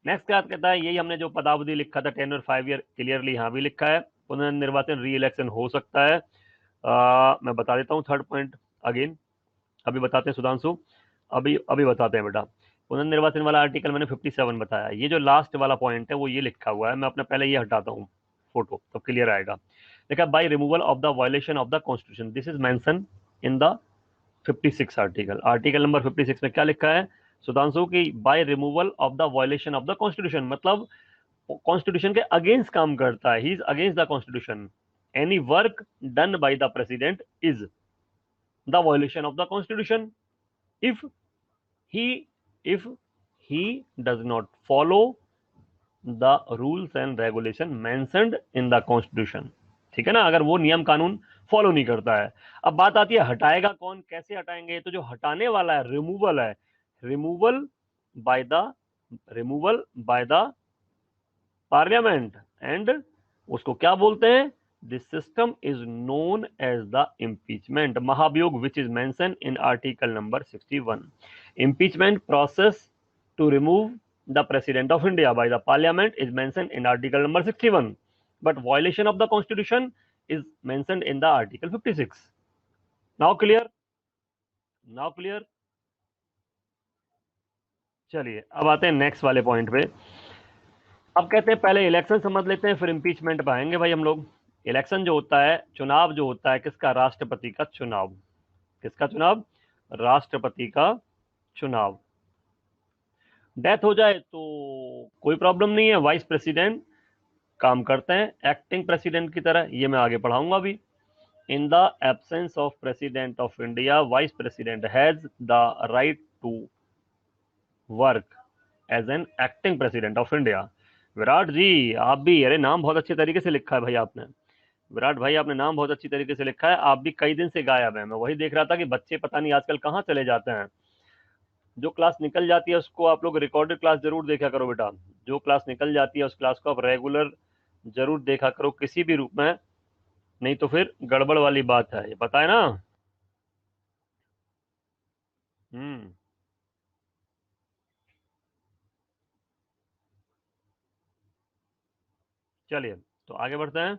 Speaker 1: नेक्स्ट क्या कहता है? यही हमने जो पदावधि लिखा था 10 और 5 ईयर, क्लियरली यहाँ भी लिखा है पुनर्निर्वाचन, री इलेक्शन हो सकता है। मैं बता देता हूँ थर्ड पॉइंट अगेन, अभी बताते हैं सुधांशु, अभी अभी बताते हैं बेटा। पुनर्निर्वाचन वाला आर्टिकल मैंने 57 बताया। ये जो लास्ट वाला पॉइंट है वो ये लिखा हुआ है, मैं अपना पहले ये हटाता हूँ फोटो, तब क्लियर आएगा। देखा, by removal of the violation of the constitution, this is mention in the 56 article. Article number 56 में क्या लिखा है सुधांशु की? By removal of the violation of the constitution, मतलब कॉन्स्टिट्यूशन के अगेंस्ट काम करता है, he is against the constitution, any work done by the president is the violation of the constitution if he if he does not follow the rules and regulation mentioned in the constitution। ठीक है ना, अगर वो नियम कानून follow नहीं करता है। अब बात आती है हटाएगा कौन, कैसे हटाएंगे, तो जो हटाने वाला है रिमूवल है, removal by the parliament, and उसको क्या बोलते हैं, this system is known as the impeachment महाभियोग which is mention in article number 61। Impeachment process to remove the president of India by the parliament is mentioned in article number 61, but violation of the constitution is mentioned in the article 56। now clear चलिए अब आते हैं next वाले point पे। अब कहते हैं पहले इलेक्शन समझ लेते हैं, फिर इम्पीचमेंट पे आएंगे भाई हम लोग। इलेक्शन जो होता है, चुनाव जो होता है किसका, राष्ट्रपति का चुनाव। किसका चुनाव, राष्ट्रपति का चुनाव। डेथ हो जाए तो कोई प्रॉब्लम नहीं है, वाइस प्रेसिडेंट काम करते हैं एक्टिंग प्रेसिडेंट की तरह, ये मैं आगे पढ़ाऊंगा अभी। In the absence of president of India vice president has the right to work as an acting president of India. Virat ji आप भी, अरे नाम बहुत अच्छे तरीके से लिखा है भाई आपने, विराट भाई आपने नाम बहुत अच्छी तरीके से लिखा है। आप भी कई दिन से गायब हैं, मैं वही देख रहा था कि बच्चे पता नहीं आजकल कहाँ चले जाते हैं। जो क्लास निकल जाती है उसको आप लोग रिकॉर्डेड क्लास जरूर देखा करो बेटा, जो क्लास निकल जाती है उस क्लास को आप रेगुलर जरूर देखा करो किसी भी रूप में, नहीं तो फिर गड़बड़ वाली बात है, ये पता है ना। हम्म चलिए तो आगे बढ़ते हैं।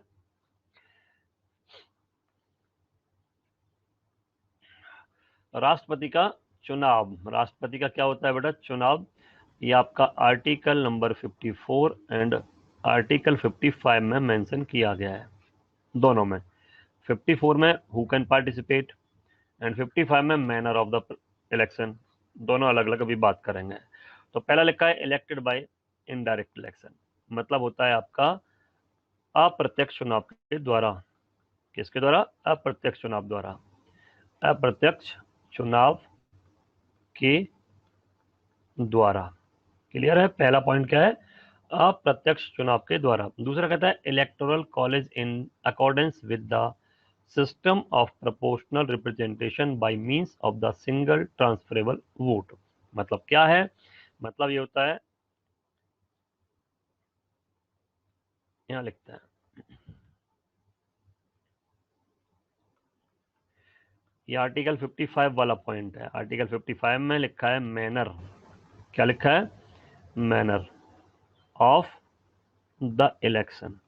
Speaker 1: राष्ट्रपति का चुनाव, राष्ट्रपति का क्या होता है बेटा, चुनाव। ये आपका आर्टिकल नंबर 54 एंड आर्टिकल 55 में मेंशन किया गया है, दोनों में। 54 में हु कैन पार्टिसिपेट एंड 55 में मैनर ऑफ द इलेक्शन, दोनों अलग अलग अभी बात करेंगे। तो पहला लिखा है इलेक्टेड बाय इनडायरेक्ट इलेक्शन, मतलब होता है आपका अप्रत्यक्ष चुनाव के द्वारा। किसके द्वारा, अप्रत्यक्ष चुनाव द्वारा, अप्रत्यक्ष चुनाव के द्वारा। क्लियर है, पहला पॉइंट क्या है, अप्रत्यक्ष चुनाव के द्वारा। दूसरा कहता है electoral college in accordance with the system of proportional representation by means of the single transferable vote. मतलब क्या है, मतलब ये होता है, यहां लिखते हैं, ये आर्टिकल 55 वाला पॉइंट है। आर्टिकल 55 में लिखा है मैनर, क्या लिखा है, manner of the election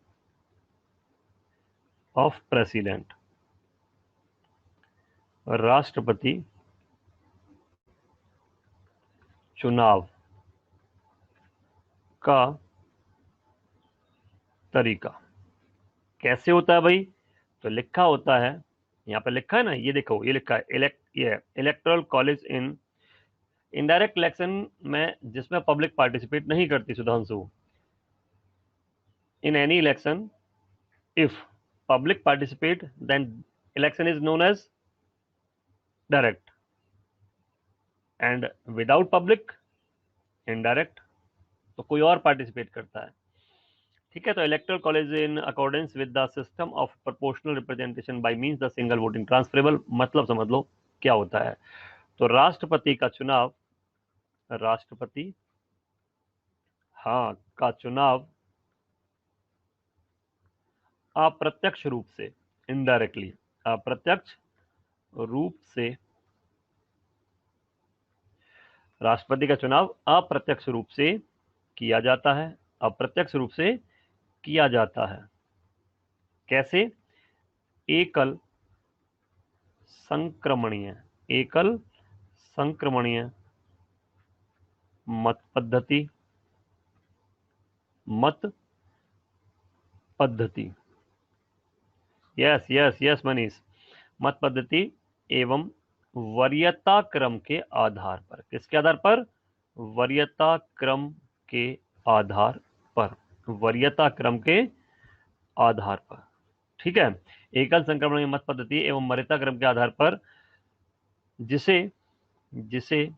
Speaker 1: of president, राष्ट्रपति चुनाव का तरीका। कैसे होता है भाई, तो लिखा होता है, यहाँ पे लिखा है ना, ये देखो ये लिखा है electoral college in indirect election में जिसमें पब्लिक पार्टिसिपेट नहीं करती Sudhanshu, in any election if public participate then election is known as direct and without public indirect, तो कोई और पार्टिसिपेट करता है। ठीक है, तो electoral college in accordance with the system of proportional representation by means the single voting transferable, मतलब समझ लो क्या होता है। तो राष्ट्रपति का चुनाव, राष्ट्रपति हाँ का चुनाव अप्रत्यक्ष रूप से, इनडायरेक्टली, अप्रत्यक्ष रूप से, राष्ट्रपति का चुनाव अप्रत्यक्ष रूप से किया जाता है, अप्रत्यक्ष रूप से किया जाता है। कैसे, एकल संक्रमणीय, एकल संक्रमणीय मत पद्धति, मत पद्धति, यस यस यस मनीष, मत पद्धति एवं वरीयता क्रम के आधार पर। किसके आधार पर, वरीयता क्रम के आधार पर। वरीयता क्रम के आधार पर। ठीक है, एकल संक्रमण की मत पद्धति एवं वरीयता क्रम के आधार पर जिसे जिसे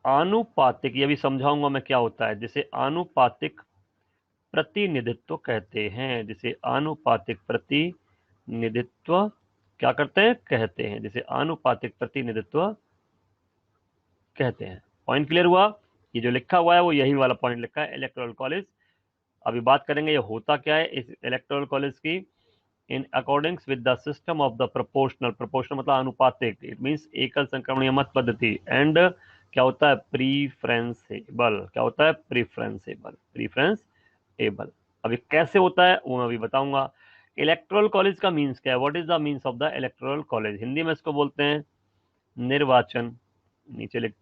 Speaker 1: आनुपातिक, ये भी समझाऊंगा मैं क्या होता है, जिसे आनुपातिक प्रतिनिधित्व कहते हैं, जिसे आनुपातिक प्रतिनिधित्व क्या करते हैं, कहते हैं, जिसे आनुपातिक प्रतिनिधित्व कहते हैं। पॉइंट क्लियर हुआ? ये जो लिखा हुआ है वो यही वाला पॉइंट लिखा है, इलेक्टोरल कॉलेज। अभी बात करेंगे ये होता क्या है इस इलेक्टोरल कॉलेज की। In accordance with the system of the proportional, proportional मतलब अनुपातिक, इट मींस एकल संक्रमणीय मत पद्धति, एंड क्या होता है, प्रीफ्रेंसेबल, क्या होता है, प्रीफ्रेंसेबल, प्रीफ्रेंसेबल। अभी कैसे होता है वो मैं अभी बताऊंगा। इलेक्टोरल कॉलेज का मींस क्या है, what is the means of the electoral college? Hindi में इसको बोलते हैं निर्वाचन। नीचे लिख,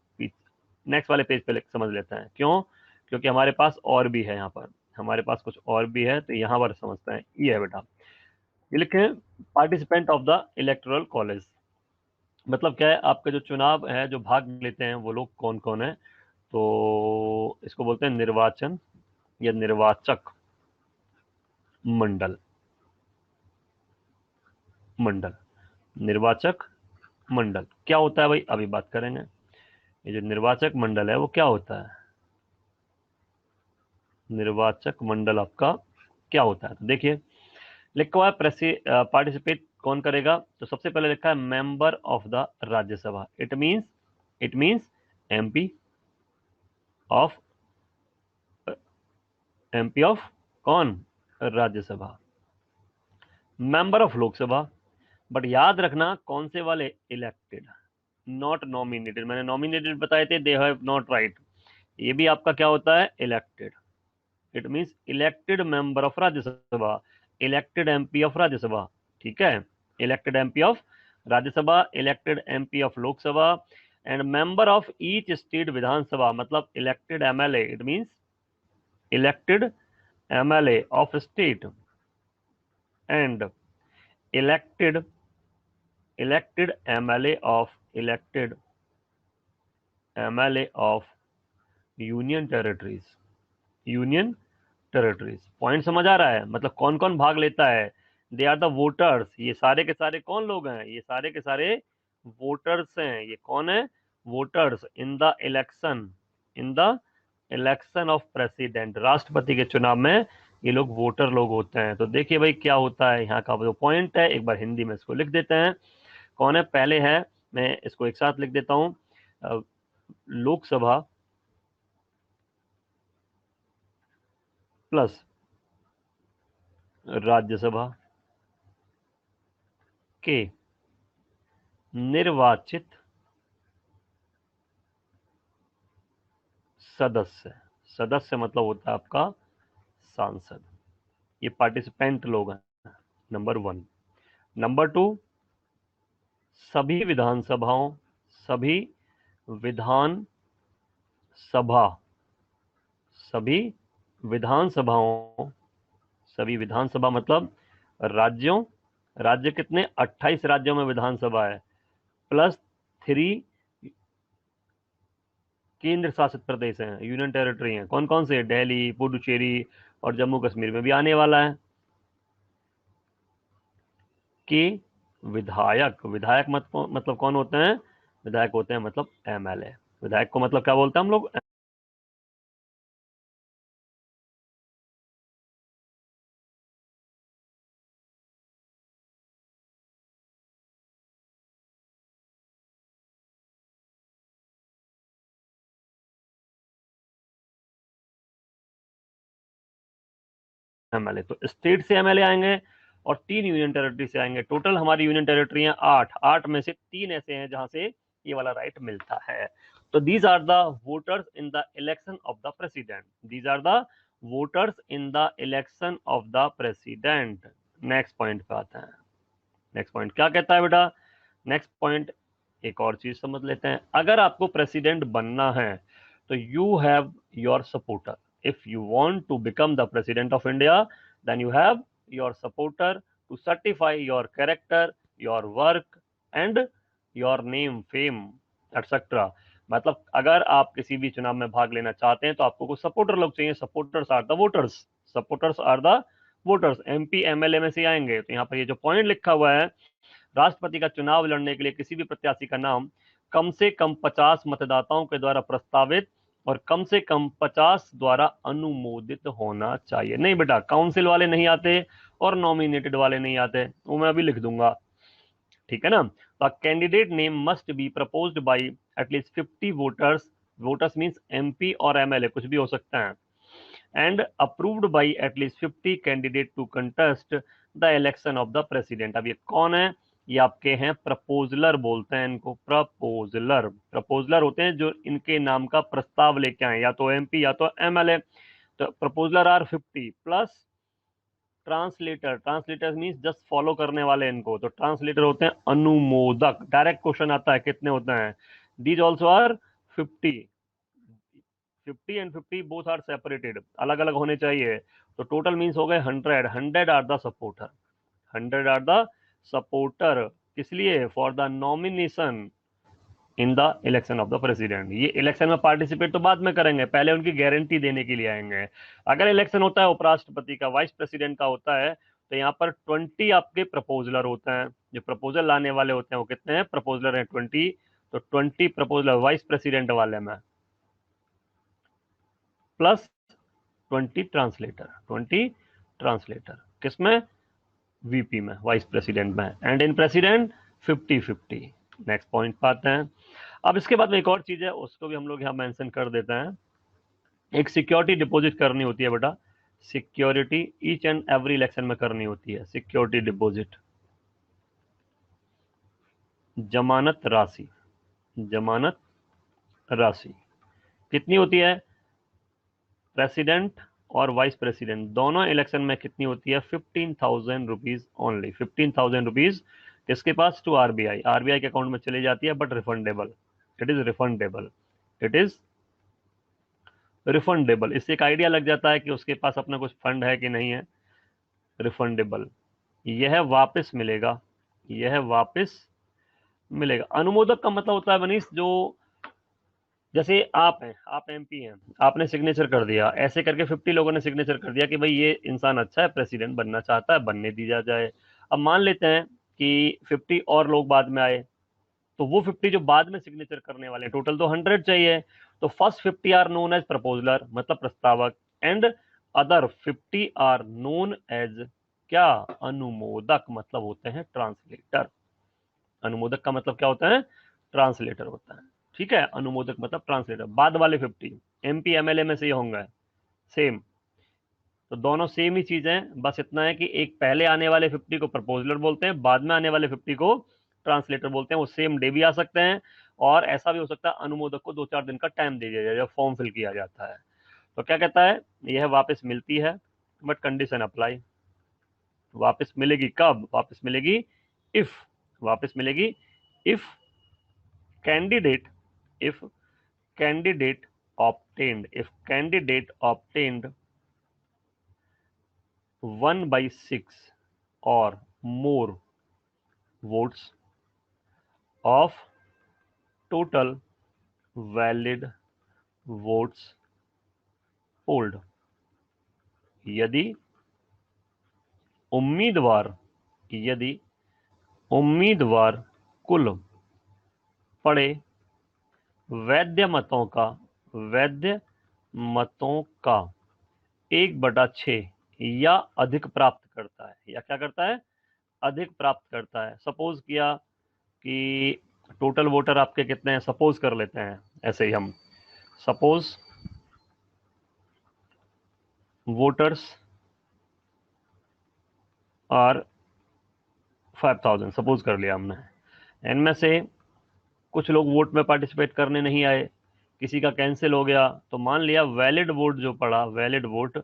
Speaker 1: नेक्स्ट वाले पेज पे समझ लेते हैं क्यों, क्योंकि हमारे पास और भी है, यहाँ पर हमारे पास कुछ और भी है, तो यहाँ पर समझते हैं। ये है बेटा, ये लिखे participant of the electoral college, मतलब क्या है, आपका जो चुनाव है, जो भाग लेते हैं वो लोग कौन कौन है, तो इसको बोलते हैं निर्वाचन या निर्वाचक मंडल, मंडल, निर्वाचक मंडल क्या होता है भाई, अभी बात करेंगे। ये जो निर्वाचक मंडल है वो क्या होता है, निर्वाचक मंडल आपका क्या होता है, तो देखिए लिखा हुआ है पार्टिसिपेट कौन करेगा, तो सबसे पहले लिखा है member of the Rajya Sabha, it means MP of, MP of कौन, Rajya Sabha. Member of Lok Sabha, but याद रखना कौन से वाले, इलेक्टेड, नॉट नॉमिनेटेड। मैंने नॉमिनेटेड बताए थे, दे हैव नॉट राइट, ये भी आपका क्या होता है, elected. It means elected member of Rajya Sabha, elected MP of Rajya Sabha. ठीक है, elected MP of Rajya Sabha, elected MP of Lok Sabha, and member of each state Vidhan Sabha, मतलब elected MLA, it means elected MLA of state, and elected elected MLA of, elected MLA of union territories, union territories. Point समझ आ रहा है, मतलब कौन कौन भाग लेता है, दे आर द वोटर्स, ये सारे के सारे कौन लोग हैं, ये सारे के सारे वोटर्स हैं। ये कौन है, voters in the election, in the election of president, राष्ट्रपति के चुनाव में ये लोग वोटर लोग होते हैं। तो देखिए भाई क्या होता है, यहाँ का जो पॉइंट है एक बार हिंदी में इसको लिख देते हैं। कौन है, पहले है, मैं इसको एक साथ लिख देता हूं, लोकसभा प्लस राज्यसभा के निर्वाचित सदस्य, सदस्य मतलब होता है आपका सांसद, ये पार्टिसिपेंट लोग हैं, नंबर वन। नंबर टू, सभी विधानसभाओं, सभी विधान सभा, सभी विधानसभाओं, सभी विधानसभा मतलब राज्यों, राज्य कितने, 28 राज्यों में विधानसभा है, प्लस 3 केंद्र शासित प्रदेश हैं, यूनियन टेरिटरी हैं, कौन कौन से, दिल्ली, पुडुचेरी और जम्मू कश्मीर में भी आने वाला है। कि विधायक, विधायक मतलब कौन होते हैं, विधायक होते हैं मतलब एमएलए, विधायक को मतलब क्या बोलते हैं हम लोग, एमएलए। तो स्टेट से एमएलए आएंगे और 3 यूनियन टेरिटरी से आएंगे। टोटल हमारी यूनियन टेरिटरी है 8, 8 में से 3 ऐसे हैं जहां से ये वाला राइट मिलता है। तो these are the voters in the election of the president, these are the voters in the election of the president. Next point पे आते हैं। नेक्स्ट पॉइंट क्या कहता है बेटा, नेक्स्ट पॉइंट एक और चीज समझ लेते हैं। अगर आपको प्रेसिडेंट बनना है तो you have your supporter, if you want to become the president of India, then you have your supporter to certify your character, your work and your name, fame, etc. मतलब अगर आप किसी भी चुनाव में भाग लेना चाहते हैं तो आपको कुछ सपोर्टर लोग चाहिए। Supporters are the voters, supporters are the voters. MP MLA में से आएंगे। तो यहाँ पर ये जो पॉइंट लिखा हुआ है, राष्ट्रपति का चुनाव लड़ने के लिए किसी भी प्रत्याशी का नाम कम से कम 50 मतदाताओं के द्वारा प्रस्तावित और कम से कम 50 द्वारा अनुमोदित होना चाहिए। नहीं बेटा, काउंसिल वाले नहीं आते और नॉमिनेटेड वाले नहीं आते, वो मैं अभी लिख दूंगा, ठीक है ना। तो candidate name must be proposed by at least 50 voters, voters means MP और एमएलए कुछ भी हो सकता है, and approved by at least 50 candidate to contest the election of the president. अब ये कौन है? ये आपके हैं प्रपोजलर, बोलते हैं इनको प्रपोजलर। प्रपोजलर होते हैं जो इनके नाम का प्रस्ताव लेके आए, या तो एमपी या तो एमएलए। तो proposer are 50 plus translator. Translator means just follow करने वाले इनको। तो ट्रांसलेटर होते हैं अनुमोदक। डायरेक्ट क्वेश्चन आता है कितने होते हैं। These also are 50, 50 and 50 both are separated, अलग अलग होने चाहिए। तो टोटल मीन्स हो गए 100। 100 are the supporter, 100 are the supporter. किस लिए? For the nomination in the election of the president. ये इलेक्शन में पार्टिसिपेट तो बाद में करेंगे, पहले उनकी गारंटी देने के लिए आएंगे। अगर इलेक्शन होता है उपराष्ट्रपति का, वाइस प्रेसिडेंट का होता है, तो यहाँ पर 20 आपके प्रपोजलर होते हैं। जो प्रपोजल लाने वाले होते हैं वो कितने हैं? प्रपोजलर हैं 20। तो 20 प्रपोजलर वाइस प्रेसिडेंट वाले में, प्लस 20 ट्रांसलेटर। 20 ट्रांसलेटर किसमें? वीपी में, वाइस प्रेसिडेंट में। And in president 50-50। Next point पे आते हैं। अब इसके बाद में एक और चीज है, उसको भी हम लोग यहाँ मेंशन कर देते हैं। एक सिक्योरिटी डिपॉजिट करनी होती है बेटा, security each and every election में करनी होती है। सिक्योरिटी डिपॉजिट, जमानत राशि। जमानत राशि कितनी होती है? प्रेसिडेंट और वाइस प्रेसिडेंट दोनों इलेक्शन में कितनी होती है? 15,000 रुपीज ओनली। 15,000 रुपीज किसके पास? To RBI. आरबीआई के अकाउंट में चली जाती है, but refundable. It is refundable, it is refundable. इससे एक आइडिया लग जाता है कि उसके पास अपना कुछ फंड है कि नहीं है। रिफंडेबल, यह वापस मिलेगा, यह वापस मिलेगा। अनुमोदक का मतलब होता है मनीष, जो जैसे आप हैं, आप एमपी हैं, आपने सिग्नेचर कर दिया, ऐसे करके 50 लोगों ने सिग्नेचर कर दिया कि भाई ये इंसान अच्छा है, प्रेसिडेंट बनना चाहता है, बनने दिया जाए। अब मान लेते हैं कि 50 और लोग बाद में आए, तो वो 50 जो बाद में सिग्नेचर करने वाले, टोटल तो 100 चाहिए। तो first 50 are known as proposer, मतलब प्रस्तावक, and other 50 are known as क्या? अनुमोदक, मतलब होते हैं ट्रांसलेटर। अनुमोदक का मतलब क्या होता है? ट्रांसलेटर होता है, ठीक है। अनुमोदक मतलब ट्रांसलेटर। बाद वाले 50 एमपी एमएलए में से ही होंगे, सेम। तो दोनों सेम ही चीज है, बस इतना है कि एक पहले आने वाले 50 को प्रपोजलर बोलते हैं, बाद में आने वाले 50 को ट्रांसलेटर बोलते हैं। वो सेम डे भी आ सकते हैं, और ऐसा भी हो सकता है अनुमोदक को 2-4 दिन का टाइम दे दिया जाए जब फॉर्म फिल किया जाता है। तो क्या कहता है? यह वापस मिलती है, बट कंडीशन अप्लाई। वापस मिलेगी कब? वापस मिलेगी इफ, वापस मिलेगी if candidate, if candidate if candidate obtained 1/6 or more votes of total valid votes polled। यदि उम्मीदवार, यदि उम्मीदवार कुल पड़े वैध मतों का 1/6 या अधिक प्राप्त करता है, या क्या करता है? अधिक प्राप्त करता है। सपोज किया कि टोटल वोटर आपके कितने हैं, सपोज कर लेते हैं ऐसे ही हम, सपोज वोटर्स आर 5,000, सपोज कर लिया हमने। इनमें से कुछ लोग वोट में पार्टिसिपेट करने नहीं आए, किसी का कैंसिल हो गया, तो मान लिया वैलिड वोट जो पड़ा, वैलिड वोट,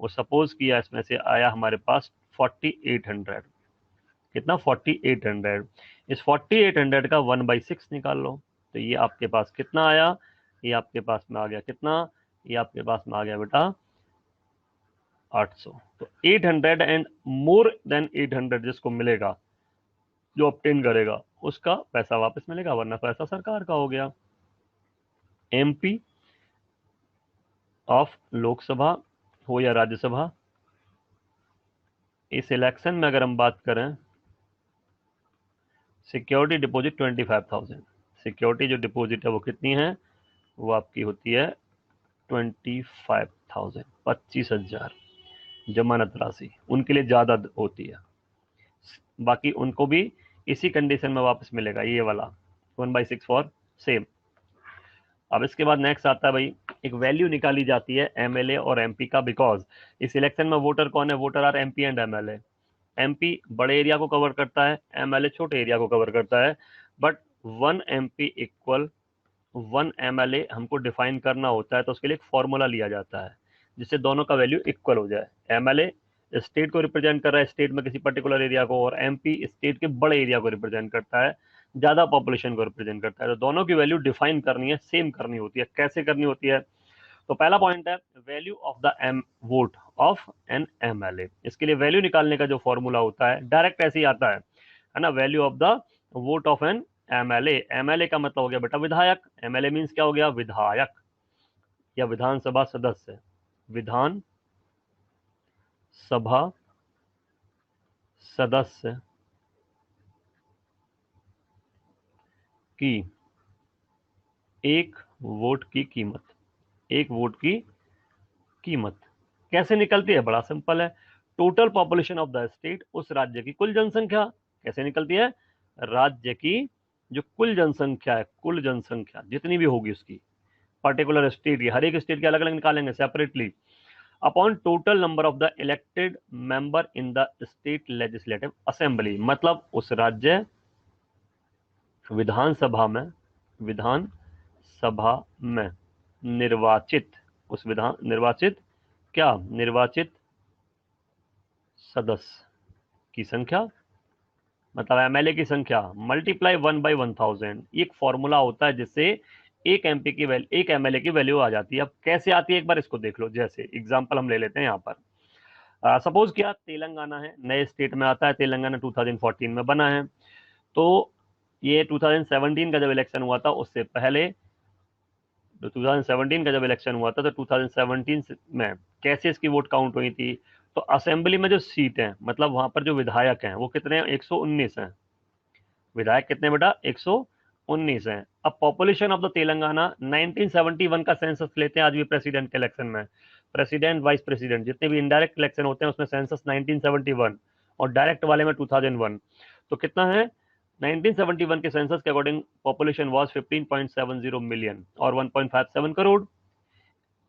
Speaker 1: वो सपोज किया इसमें से आया हमारे पास 4800। कितना? 4800। इस 4800 का 1/6 निकाल लो, तो ये आपके पास कितना आया? ये आपके पास में आ गया कितना? ये आपके पास में आ गया बेटा 800। तो 800 एंड मोर देन 800 जिसको मिलेगा, जो ऑब्टेन करेगा, उसका पैसा वापस मिलेगा, वरना पैसा सरकार का हो गया। एमपी ऑफ लोकसभा हो या राज्यसभा, इस इलेक्शन में अगर हम बात करें, सिक्योरिटी डिपॉजिट 25,000, सिक्योरिटी जो डिपॉजिट है वो कितनी है, वो आपकी होती है 25,000, 25,000 जमानत राशि उनके लिए ज्यादा होती है, बाकी उनको भी इसी कंडीशन में वापस मिलेगा, ये वाला 1/6 फॉर सेम। अब इसके बाद नेक्स्ट आता है भाई, एक वैल्यू निकाली जाती है एमएलए और एमपी का, बिकॉज इस इलेक्शन में वोटर कौन है, voter are MP and MLA. MP बड़े एरिया को कवर करता है, एमएलए छोटे एरिया को कवर करता है, बट 1 एमपी इक्वल 1 एमएलए हमको डिफाइन करना होता है, तो उसके लिए एक फॉर्मूला लिया जाता है जिससे दोनों का वैल्यू इक्वल हो जाए। एमएलए स्टेट को रिप्रेजेंट कर रहा है, स्टेट में किसी पर्टिकुलर एरिया को, और एमपी स्टेट के बड़े एरिया को रिप्रेजेंट करता है, ज्यादा पॉपुलेशन को रिप्रेजेंट करता है। तो दोनों की वैल्यू डिफाइन करनी है, सेम करनी होती है। कैसे करनी होती है, तो पहला पॉइंट है value of the M vote of an MLA. इसके लिए वैल्यू निकालने का जो फॉर्मूला होता है डायरेक्ट ऐसे ही आता है ना, value of the vote of an MLA. MLA का मतलब हो गया बेटा विधायक, एमएलए मीन्स क्या हो गया, विधायक या विधानसभा सदस्य, विधान सभा सदस्य की एक वोट की कीमत, एक वोट की कीमत कैसे निकलती है, बड़ा सिंपल है, total population of the state, उस राज्य की कुल जनसंख्या। कैसे निकलती है, राज्य की जो कुल जनसंख्या है, कुल जनसंख्या जितनी भी होगी उसकी, पर्टिकुलर स्टेट की, हर एक स्टेट के अलग अलग निकालेंगे separately, upon total number of the elected member in the state legislative assembly. मतलब उस राज्य विधानसभा में, विधानसभा में निर्वाचित, उस विधान निर्वाचित क्या, निर्वाचित सदस्य की संख्या, मतलब एमएलए की संख्या मल्टीप्लाई 1/1000। एक फॉर्मूला होता है जिससे एक एमपी की वैल्यू, एक एमएलए की वैल्यू आ जाती है। अब कैसे आती है एक बार इसको देख लो। जैसे एग्जांपल हम ले लेते हैं यहाँ पर, सपोज क्या तेलंगाना है, नए स्टेट में आता है, तेलंगाना 2014 में बना है, तो ये 2017 का जब इलेक्शन हुआ था उससे पहले, 2017 का जब इलेक्शन हुआ था तो 2017 में कैसे इसकी वोट काउंट हुई थी, तो असेंबली में जो सीट है, मतलब वहां पर जो विधायक हैं वो कितने हैं, 119 हैं। विधायक कितने बेटा, 119 हैं। अब पॉपुलेशन ऑफ द तेलंगाना 1971 का सेंसस लेते हैं आज भी प्रेसिडेंट के इलेक्शन में, प्रेसिडेंट वाइस प्रेसिडेंट जितने भी इनडायरेक्ट इलेक्शन होते हैं उसमें सेंसस 1971 और डायरेक्ट वाले में 2001। तो कितना है, 1971 के सेंसस के अकॉर्डिंग पॉपुलेशन वाज 15.70 मिलियन और 1.57 करोड़।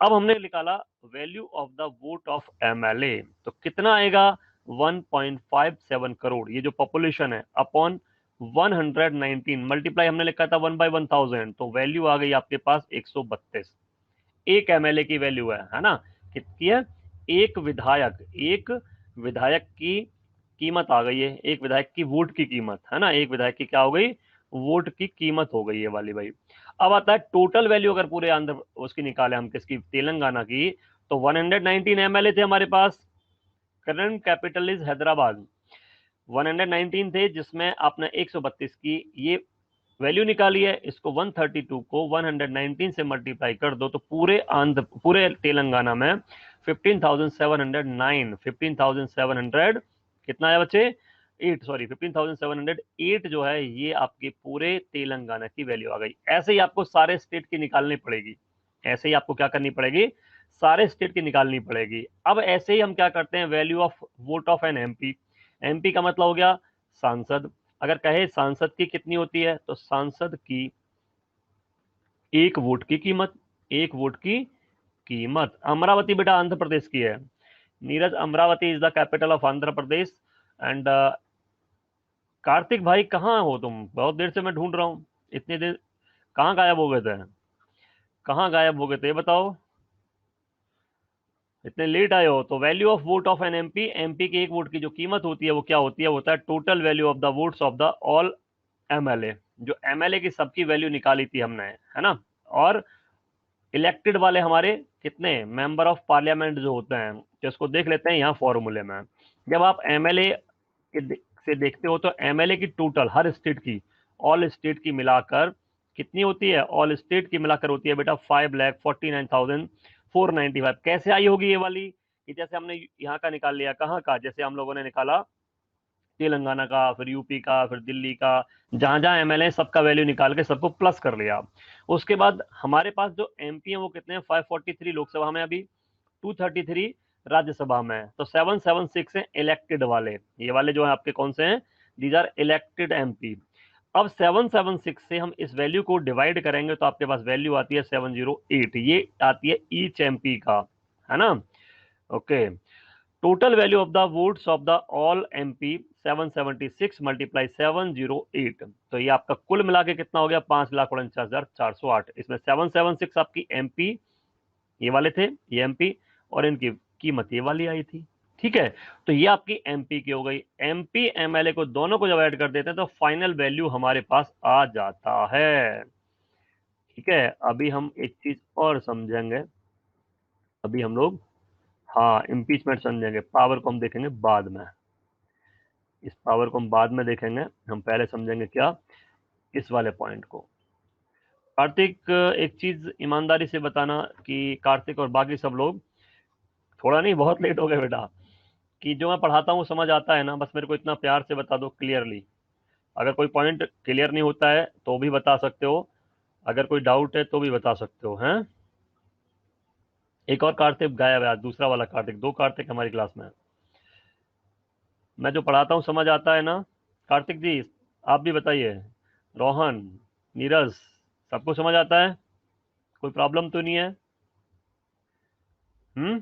Speaker 1: अब हमने निकाला value of the vote of MLA, तो कितना आएगा, 1.57 करोड़, ये जो पॉपुलेशन है अपॉन 119 मल्टीप्लाई हमने लिखा था 1/1000, तो वैल्यू आ गई आपके पास 132। एक एमएलए की वैल्यू है ना, कितनी है, एक विधायक, एक विधायक की कीमत आ गई है, एक विधायक की वोट की कीमत है ना, एक विधायक की क्या हो गई, वोट की कीमत हो गई है वाली भाई। अब आता है टोटल वैल्यू, अगर पूरे आंध्र उसकी निकाले हम, किसकी, तेलंगाना की, तो 119 एमएलए थे हमारे पास, करंट कैपिटल इज हैदराबाद, 119 थे जिसमें आपने 132 की ये वैल्यू निकाली है, इसको 132 को 119 से मल्टीप्लाई कर दो तो पूरे आंध्र, पूरे तेलंगाना में 15,709, 15,700 कितना है बच्चे, 8, सॉरी 15,708 जो है ये आपके पूरे तेलंगाना की वैल्यू आ गई। ऐसे ही आपको सारे स्टेट की निकालनी पड़ेगी, ऐसे ही आपको क्या करनी पड़ेगी, सारे स्टेट की निकालनी पड़ेगी। अब ऐसे ही हम क्या करते हैं, value of vote of an MP, MP का मतलब हो गया सांसद। अगर कहे सांसद की कितनी होती है, तो सांसद की एक वोट की कीमत, एक वोट की कीमत। अमरावती बेटा आंध्र प्रदेश की है, Neeraj Amravati is the capital of Andhra Pradesh. And Kartik भाई कहाँ हो तुम, बहुत देर से मैं ढूंढ रहा हूँ, इतनी देर कहाँ गायब हो गए थे, कहाँ गायब हो गए थे ये बताओ, इतने लेट आए हो। तो value of vote of an MP, MP की एक वोट की जो कीमत होती है वो क्या होती है, होता है total value of the votes of the all MLA, जो एमएलए की सबकी वैल्यू निकाली थी हमने, है ना। और इलेक्टेड वाले हमारे कितने मेंबर ऑफ पार्लियामेंट जो होते हैं, तो इसको देख लेते हैं यहाँ फॉर्मूले में। जब आप एमएलए से देखते हो तो एमएलए की टोटल हर स्टेट की, ऑल स्टेट की मिलाकर कितनी होती है? ऑल स्टेट की मिलाकर होती है बेटा 5,49,495। कैसे आई होगी ये वाली? कि जैसे हमने यहाँ का निकाल लिया, कहाँ का, जैसे हम लोगों ने निकाला तेलंगाना का, फिर यूपी का, फिर दिल्ली का, जहां जहां एमएलए सबका वैल्यू निकाल के सबको प्लस कर लिया। उसके बाद हमारे पास जो एमपी है वो कितने हैं? 543 लोकसभा में अभी, 233 राज्यसभा में है। तो 776 है इलेक्टेड वाले, ये वाले जो है आपके कौन से हैं? These are elected MP. अब 776 से हम इस वैल्यू को डिवाइड करेंगे तो आपके पास वैल्यू आती है 708, ये आती है ईच एमपी का, है ना? Okay, total value of the votes of the all MP 776 multiply 708, तो ये आपका कुल मिला के कितना हो गया? 5,49,408। इसमें 776 आपकी एमपी, ये वाले थे, ये एमपी, और इनकी कीमत ये वाली आई थी। ठीक है, तो ये आपकी एमपी की हो गई। एमपी एमएलए को दोनों को जब ऐड कर देते हैं तो फाइनल वैल्यू हमारे पास आ जाता है। ठीक है, अभी हम एक चीज और समझेंगे, अभी हम लोग, हाँ, इम्पीचमेंट समझेंगे, पावर को हम देखेंगे बाद में, इस पावर को हम बाद में देखेंगे, हम पहले समझेंगे क्या, इस वाले पॉइंट को। कार्तिक, एक चीज ईमानदारी से बताना कि कार्तिक और बाकी सब लोग, थोड़ा नहीं बहुत लेट हो गए बेटा, कि जो मैं पढ़ाता हूँ समझ आता है ना? बस मेरे को इतना प्यार से बता दो क्लियरली। अगर कोई पॉइंट क्लियर नहीं होता है तो भी बता सकते हो, अगर कोई डाउट है तो भी बता सकते हो, हैं? एक और कार्तिक गायब है आज, दूसरा वाला कार्तिक, दो कार्तिक हमारी क्लास में। मैं जो पढ़ाता हूँ समझ आता है ना? कार्तिक जी, आप भी बताइए। रोहन, नीरज, सबको समझ आता है? कोई प्रॉब्लम तो नहीं है? हम्म?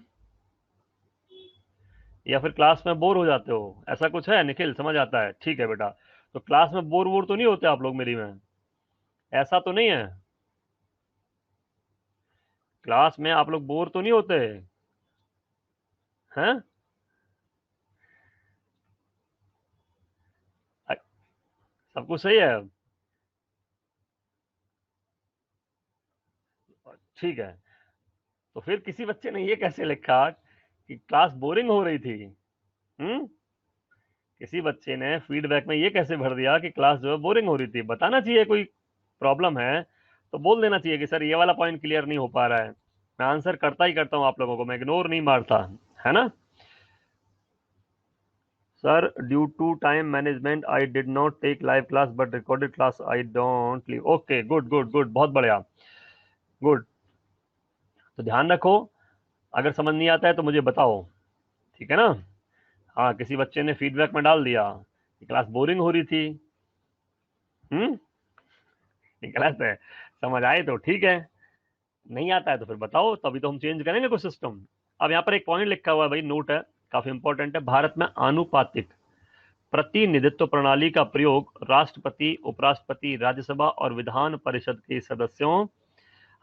Speaker 1: या फिर क्लास में बोर हो जाते हो, ऐसा कुछ है? निखिल, समझ आता है? ठीक है बेटा। तो क्लास में बोर वोर तो नहीं होते आप लोग मेरी में? ऐसा तो नहीं है? क्लास में आप लोग बोर तो नहीं होते हैं? सब कुछ सही है? ठीक है, तो फिर किसी बच्चे ने ये कैसे लिखा कि क्लास बोरिंग हो रही थी? हम्म? किसी बच्चे ने फीडबैक में ये कैसे भर दिया कि क्लास जो है बोरिंग हो रही थी? बताना चाहिए, कोई प्रॉब्लम है तो बोल देना चाहिए कि सर ये वाला पॉइंट क्लियर नहीं हो पा रहा है। मैं आंसर करता ही करता हूँ आप लोगों को, मैं इग्नोर नहीं मारता, है ना? Sir, due to time management I did not take live class but recorded class I don't leave. Okay, good good good, बहुत बढ़िया, गुड। तो ध्यान रखो, अगर समझ नहीं आता है तो मुझे बताओ, ठीक है ना? हाँ, किसी बच्चे ने फीडबैक में डाल दिया कि क्लास बोरिंग हो रही थी। हम्म? ये गलत है, समझ आए तो ठीक है, नहीं आता है तो फिर बताओ, तभी तो हम चेंज करेंगे कुछ सिस्टम। अब यहाँ पर एक पॉइंट लिखा हुआ है भाई, नोट है, काफी इंपॉर्टेंट है। भारत में आनुपातिक प्रतिनिधित्व प्रणाली का प्रयोग राष्ट्रपति, उपराष्ट्रपति, राज्यसभा और विधान परिषद के सदस्यों,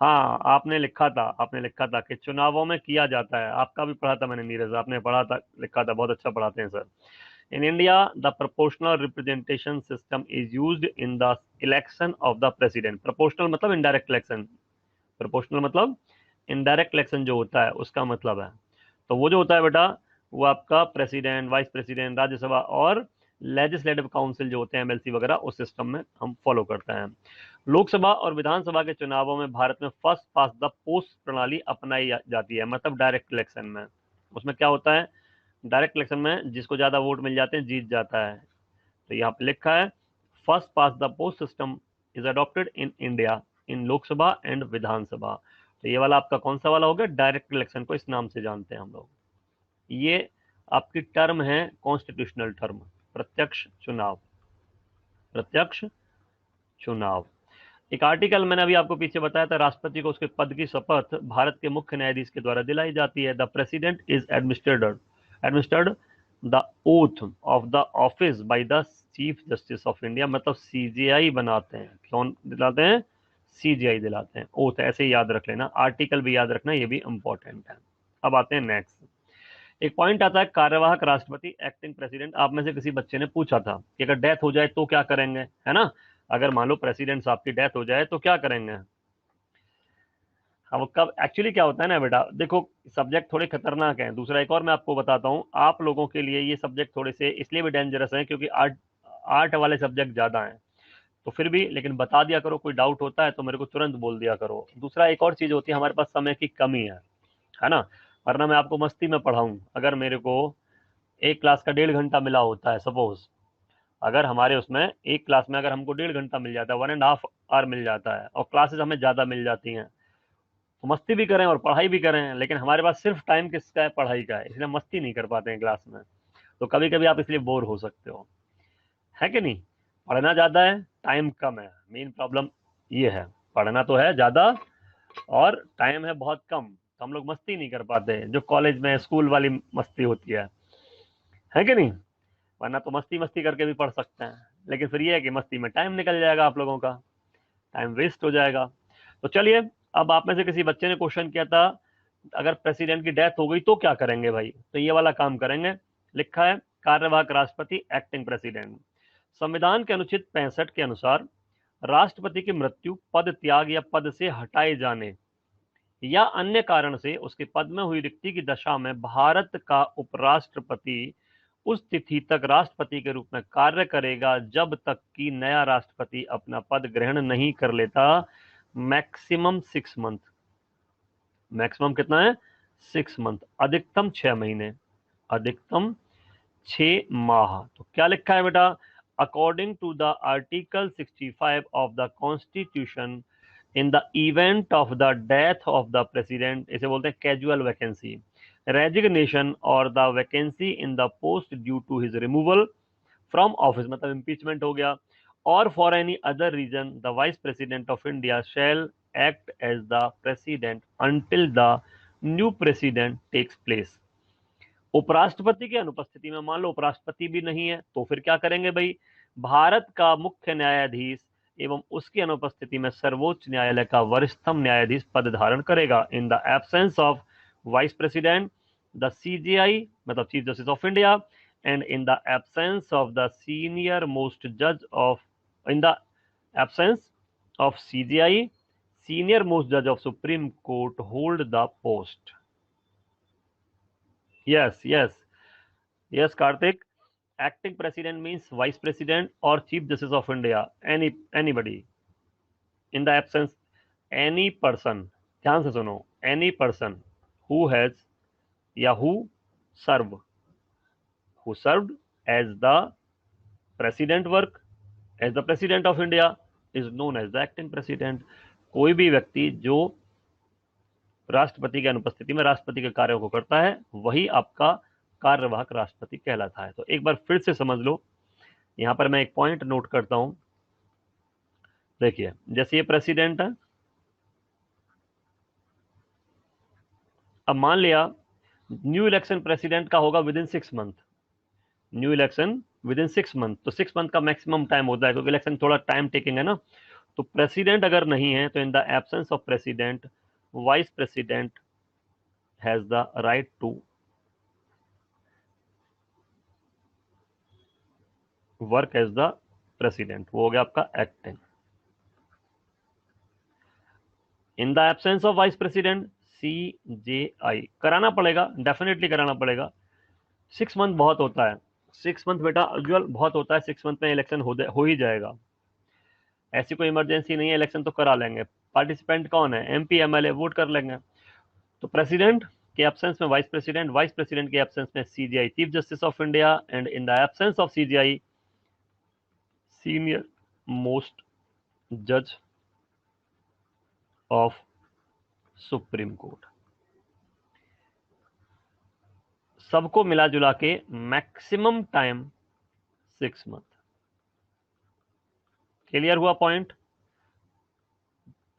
Speaker 1: हाँ, आपने लिखा था, आपने लिखा था कि चुनावों में किया जाता है। आपका भी पढ़ा था मैंने, नीरज, आपने पढ़ा था, लिखा था, बहुत अच्छा पढ़ाते हैं sir. In India the proportional representation system is used in the election of the president. Proportional मतलब इनडायरेक्ट इलेक्शन, प्रोपोर्शनल मतलब इनडायरेक्ट इलेक्शन जो होता है उसका मतलब है। तो वो जो होता है बेटा, वो आपका प्रेसिडेंट, वाइस प्रेसिडेंट, राज्यसभा और लेजिस्लेटिव काउंसिल जो होते हैं, एमएलसी वगैरह, उस सिस्टम में हम फॉलो करते हैं। लोकसभा और विधानसभा के चुनावों में भारत में फर्स्ट पास द पोस्ट प्रणाली अपनाई जाती है, मतलब डायरेक्ट इलेक्शन में। उसमें क्या होता है, डायरेक्ट इलेक्शन में जिसको ज्यादा वोट मिल जाते हैं जीत जाता है। तो यहाँ पे लिखा है first past the post system is adopted in India in Lok Sabha and Vidhan Sabha. तो ये वाला आपका कौन सा वाला हो गया? डायरेक्ट इलेक्शन को इस नाम से जानते हैं हम लोग। ये आपकी टर्म है, कॉन्स्टिट्यूशनल टर्म, प्रत्यक्ष चुनाव, प्रत्यक्ष चुनाव। एक आर्टिकल मैंने अभी आपको पीछे बताया था, राष्ट्रपति को उसके पद की शपथ भारत के मुख्य न्यायाधीश के द्वारा दिलाई जाती है। The president is administered the oath of the office by the chief justice of India, मतलब सीजीआई बनाते हैं। कौन दिलाते हैं? सीजीआई दिलाते हैं ओथ, ऐसे ही याद रख लेना, आर्टिकल भी याद रखना, ये भी इंपॉर्टेंट है। अब आते हैं नेक्स्ट, एक पॉइंट आता है कार्यवाहक राष्ट्रपति, एक्टिंग प्रेसिडेंट। आप में से किसी बच्चे ने पूछा था कि अगर डेथ हो जाए तो क्या करेंगे, है ना? अगर मान लो प्रेसिडेंट साहब की डेथ हो जाए तो क्या करेंगे? अब कब एक्चुअली क्या होता है ना बेटा, देखो, सब्जेक्ट थोड़े खतरनाक हैं। दूसरा एक और मैं आपको बताता हूँ, आप लोगों के लिए ये सब्जेक्ट थोड़े से इसलिए भी डेंजरस हैं क्योंकि आर्ट आर्ट वाले सब्जेक्ट ज्यादा हैं। तो फिर भी लेकिन बता दिया करो, कोई डाउट होता है तो मेरे को तुरंत बोल दिया करो। दूसरा एक और चीज होती है, हमारे पास समय की कमी है ना। वरना मैं आपको मस्ती में पढ़ाऊं, अगर मेरे को एक क्लास का 1.5 घंटा मिला होता है, सपोज अगर हमारे उसमें एक क्लास में अगर हमको 1.5 घंटा मिल जाता है, 1.5 आवर मिल जाता है, और क्लासेस हमें ज्यादा मिल जाती हैं, तो मस्ती भी करें और पढ़ाई भी करें, लेकिन हमारे पास सिर्फ टाइम किसका है, पढ़ाई का है, इसलिए मस्ती नहीं कर पाते हैं क्लास में। तो कभी कभी आप इसलिए बोर हो सकते हो, है कि नहीं। पढ़ना ज्यादा है, टाइम कम है, मेन प्रॉब्लम ये है। पढ़ना तो है ज्यादा और टाइम है बहुत कम, तो हम लोग मस्ती नहीं कर पाते, जो कॉलेज में स्कूल वाली मस्ती होती है कि नहीं। वरना तो मस्ती मस्ती करके भी पढ़ सकते हैं, लेकिन फिर ये है कि मस्ती में टाइम निकल जाएगा, आप लोगों का टाइम वेस्ट हो जाएगा। तो चलिए, अब आप में से किसी बच्चे ने क्वेश्चन किया था, अगर प्रेसिडेंट की डेथ हो गई तो क्या करेंगे भाई, तो ये वाला काम करेंगे। लिखा है कार्यवाहक राष्ट्रपति, एक्टिंग प्रेसिडेंट। संविधान के अनुच्छेद 65 के अनुसार राष्ट्रपति की मृत्यु, पद त्याग या पद से हटाए जाने या अन्य कारण से उसके पद में हुई रिक्ति की दशा में भारत का उपराष्ट्रपति उस तिथि तक राष्ट्रपति के रूप में कार्य करेगा जब तक कि नया राष्ट्रपति अपना पद ग्रहण नहीं कर लेता। मैक्सिमम 6 मंथ, मैक्सिमम कितना है 6 मंथ, अधिकतम 6 महीने, अधिकतम 6 माह। तो क्या लिखा है बेटा, according to the article 65 of the constitution, in the event of the death of the president, इसे बोलते हैं कैजुअल वैकेंसी, रेजिग्नेशन और the vacancy in the post due to his removal from office, मतलब इम्पीचमेंट हो गया, और for any other reason the vice president of India shall act as the president until the new president takes place. उपराष्ट्रपति की अनुपस्थिति में, मान लो उपराष्ट्रपति भी नहीं है, तो फिर क्या करेंगे भाई, भारत का मुख्य न्यायाधीश एवं उसकी अनुपस्थिति में सर्वोच्च न्यायालय का वरिष्ठतम न्यायाधीश पद धारण करेगा। In the absence of vice president the CJI, मतलब chief justice of India, and in the absence of the senior most judge of, in the absence of CJI, senior most judge of Supreme Court hold the post. Yes, Karthik. Acting president means vice president or chief justice of India, anybody. In the absence, any person, ध्यान से सुनो, any person who has या who served as the president work as the president of India is known as the acting president। कोई भी व्यक्ति जो राष्ट्रपति की अनुपस्थिति में राष्ट्रपति के कार्यों को करता है वही आपका कार्यवाहक राष्ट्रपति कहलाता है। तो एक बार फिर से समझ लो, यहां पर मैं एक पॉइंट नोट करता हूं। देखिए, जैसे ये प्रेसिडेंट है, अब मान लिया न्यू इलेक्शन प्रेसिडेंट का होगा with in 6 month, new election with in 6 month, तो 6 मंथ का मैक्सिमम टाइम होता है, क्योंकि इलेक्शन थोड़ा टाइम टेकिंग है ना। तो प्रेसिडेंट अगर नहीं है तो in the absence of president, vice president has the right to work as the president, वो हो गया आपका acting. In the absence of vice president, CJI कराना पड़ेगा, डेफिनेटली कराना पड़ेगा। 6 मंथ बहुत होता है, 6 मंथ बेटा उज्जवल बहुत होता है, 6 मंथ में इलेक्शन हो ही जाएगा। ऐसी कोई इमरजेंसी नहीं है, इलेक्शन तो करा लेंगे। पार्टिसिपेंट कौन है, MP MLA वोट कर लेंगे। तो प्रेसिडेंट के एब्सेंस में वाइस प्रेसिडेंट, वाइस प्रेसिडेंट के एब्सेंस में CJI chief justice of India, and in the absence of CJI senior most जज ऑफ सुप्रीम कोर्ट। सबको मिला जुला के मैक्सिमम टाइम 6 मंथ। क्लियर हुआ पॉइंट।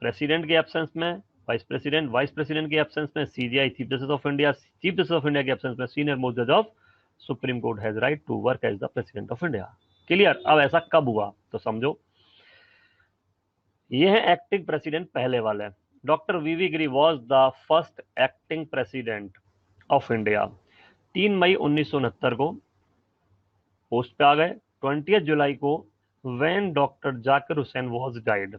Speaker 1: प्रेसिडेंट के एब्सेंस में वाइस प्रेसिडेंट, वाइस प्रेसिडेंट के एब्सेंस में CJI chief justice of India, chief justice of India के एब्सेंस में सीनियर मोस्ट जज of supreme court has right to work as the president of India. Clear. अब ऐसा कब हुआ तो समझो, ये है एक्टिंग प्रेसिडेंट पहले वाले। Doctor VV Giri was the first acting president of India. 3 मई 1969 को पोस्ट पे आ गए। 20 जुलाई को when doctor Zakir Hussain was died,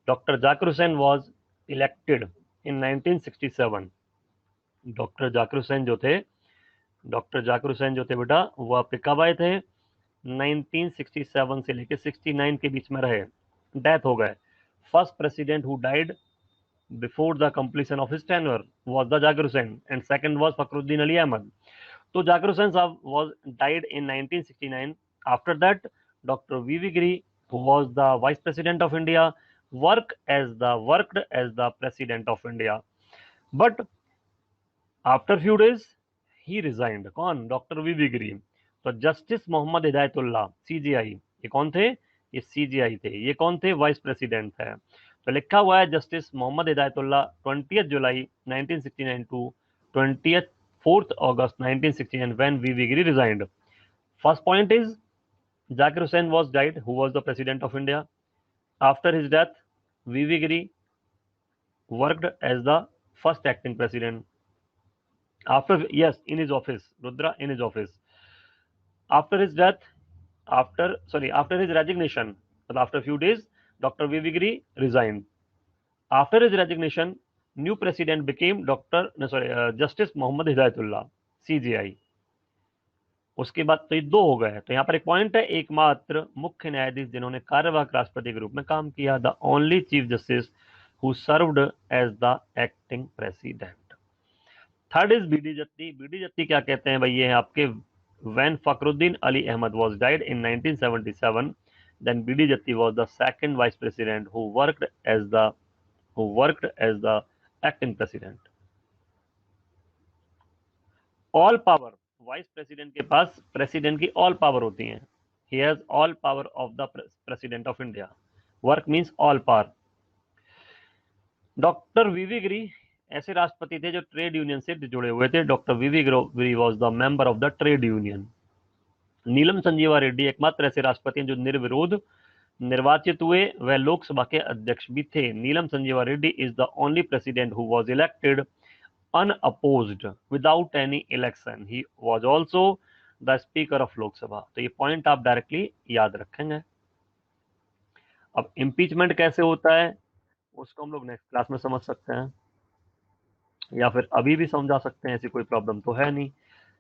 Speaker 1: doctor Zakir Hussain was elected in 1967। Doctor Zakir Hussain जो थे, डॉक्टर जाकिर हुसैन जो थे बेटा, वो आपके कब आए थे, 1967 से लेके 69 के बीच में रहे। डेथ हो गए। First president who died before the completion of his tenure was the Zakir Hussain and second was Fakhruddin Ali Ahmed. तो जाकिर हुसैन साहब was died in 1969। After that doctor VV Giri who was the vice president of India worked as the president of India, but after few days he resigned। कौन? Doctor वीवी गिरी। तो justice Mohammad Hidayatullah CGI, ये कौन थे? ये CGI थे। ये कौन थे? वाइस प्रेसिडेंट थे। तो लिखा हुआ है justice Mohammad Hidayatullah 20 July 1969 to 24 August 1969 when VV Giri resigned। First point is Zakir Hussain was died, who was the president of India. After his death, VV Giri worked as the first acting president. After, yes, in his office, Rudra, in his office. After his death, after his resignation, but after a few days, Dr. VV Giri resigned. After his resignation, new president became Justice Mohammad Hidayatullah, CJI। उसके बाद तो ये दो हो गए। तो यहाँ पर एक पॉइंट है, एकमात्र मुख्य न्यायाधीश जिन्होंने कार्यवाहक राष्ट्रपति के रूप में काम किया, the only chief justice who served as the acting president. Third is B D Jatti. B D Jatti क्या कहते हैं भाई? ये है आपके when Fakhruddin Ali Ahmad was died in 1977, then BD Jatti was the second vice president who worked as the acting president। All power, vice president के पास president की ऑल पावर होती हैं। He has all power of the president of India. Work means all power. Doctor वीवी गिरी ऐसे राष्ट्रपति थे जो trade union से जुड़े हुए थे। Doctor VV Giri was the member of the trade union. Neelam Sanjiva Reddy एकमात्र ऐसे राष्ट्रपति हैं जो निर्विरोध निर्वाचित हुए, वह लोकसभा के अध्यक्ष भी थे। Neelam Sanjiva Reddy is the only president who was elected unopposed without any election। he was also the speaker of Lok Sabha। तो ये पॉइंट आप डायरेक्टली याद रखेंगे। अब इम्पीचमेंट कैसे होता है उसको हम लोग नेक्स्ट क्लास में समझ सकते हैं, या फिर अभी भी समझा सकते हैं, ऐसी कोई प्रॉब्लम तो है नहीं।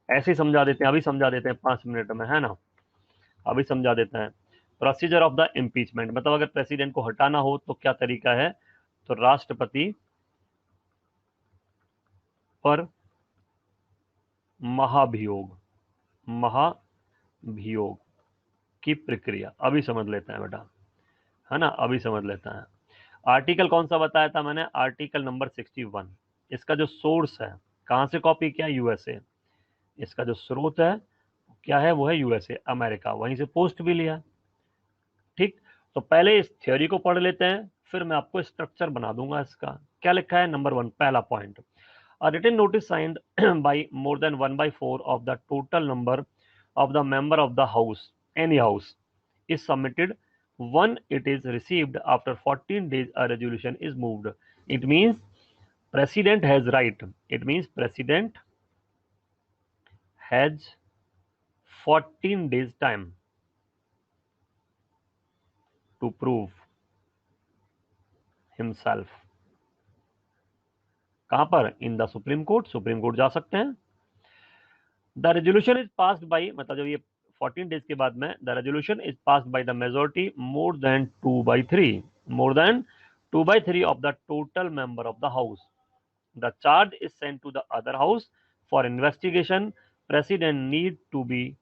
Speaker 1: ऐसे ही समझा देते हैं, अभी समझा देते हैं 5 मिनट में, है ना? अभी समझा देते हैं। प्रोसीजर ऑफ द इम्पीचमेंट, मतलब अगर प्रेसिडेंट को हटाना हो तो क्या तरीका है? तो राष्ट्रपति पर महाभियोग की प्रक्रिया अभी समझ लेते हैं बेटा, है ना? अभी समझ लेते हैं। आर्टिकल कौन सा बताया था मैंने? Article number 61। इसका जो सोर्स है, कहां से कॉपी किया? यूएसए। इसका जो स्रोत है क्या है? वो है यूएसए, अमेरिका। वहीं से पोस्ट भी लिया। ठीक, तो पहले इस थ्योरी को पढ़ लेते हैं, फिर मैं आपको स्ट्रक्चर बना दूंगा इसका। क्या लिखा है? नंबर 1, पहला point, a written notice signed by more than 1/4 of the total number of the member of the house, any house, is submitted when it is received after 14 days a resolution is moved। it means president has right, it means president has 14 days time to prove himself। कहां पर? In the supreme court. Supreme court जा सकते हैं। The resolution is passed by, मतलब जब ये 14 days के बाद में, the resolution is passed by the majority more than 2/3 of the total member of the house. The charge is sent to the other house for investigation. President need to be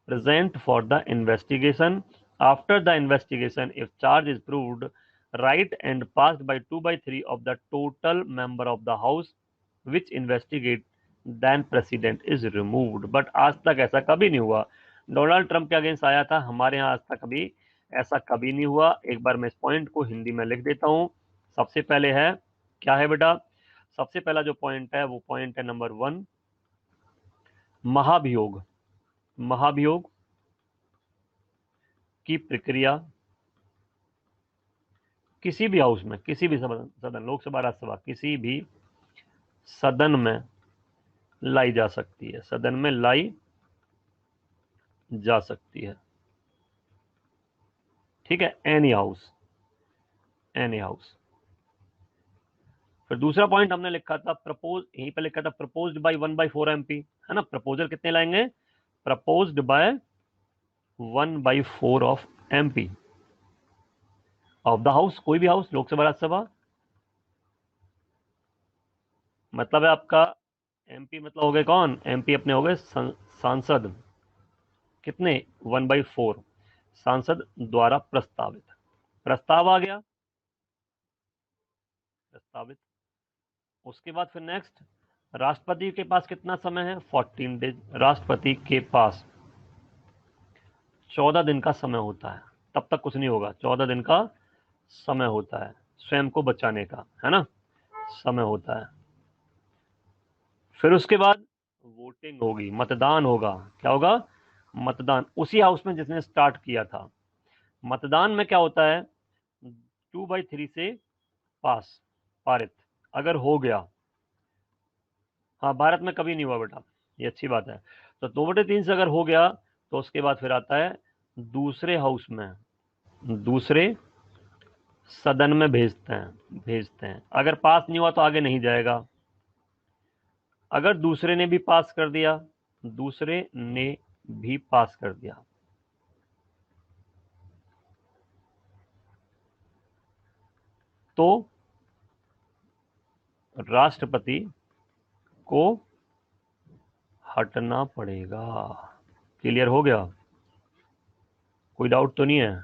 Speaker 1: present for the investigation। After the investigation, if charge is proved right and passed by 2/3 of the total member of the house which investigate, then president is removed। but आज तक ऐसा कभी नहीं हुआ। Donald Trump के against आया था, हमारे यहाँ आज तक कभी ऐसा कभी नहीं हुआ। एक बार मैं इस पॉइंट को हिंदी में लिख देता हूँ। सबसे पहले है, क्या है बेटा? सबसे पहला जो पॉइंट है वो पॉइंट है नंबर 1, महाभियोग। महाभियोग की प्रक्रिया किसी भी हाउस में, किसी भी सदन, लोकसभा, राज्यसभा, किसी भी सदन में लाई जा सकती है। सदन में लाई जा सकती है। ठीक है, एनी हाउस, एनी हाउस। फिर दूसरा पॉइंट हमने लिखा था प्रपोज, यहीं पे लिखा था प्रपोज्ड बाय 1/4 एमपी, है ना? प्रपोजल कितने लाएंगे? Proposed by 1/4 of MP. Of the house, कोई भी हाउस, लोकसभा राज्यसभा। मतलब है आपका एमपी मतलब हो गए कौन, एमपी अपने हो गए सांसद। कितने, 1/4 सांसद द्वारा प्रस्तावित। प्रस्ताव आ गया, प्रस्तावित। उसके बाद फिर नेक्स्ट, राष्ट्रपति के पास कितना समय है, 14 डेज। राष्ट्रपति के पास 14 दिन का समय होता है, तब तक कुछ नहीं होगा। 14 दिन का समय होता है स्वयं को बचाने का, है ना, समय होता है। फिर उसके बाद वोटिंग होगी, मतदान होगा। क्या होगा, मतदान, उसी हाउस में जिसने स्टार्ट किया था। मतदान में क्या होता है, 2/3 से पास, पारित अगर हो गया। हाँ, भारत में कभी नहीं हुआ बेटा, ये अच्छी बात है। तो 2/3 से अगर हो गया तो उसके बाद फिर आता है दूसरे हाउस में, दूसरे सदन में भेजते हैं। अगर पास नहीं हुआ तो आगे नहीं जाएगा। अगर दूसरे ने भी पास कर दिया, दूसरे ने भी पास कर दिया, तो राष्ट्रपति को हटना पड़ेगा। क्लियर हो गया, कोई डाउट तो नहीं है।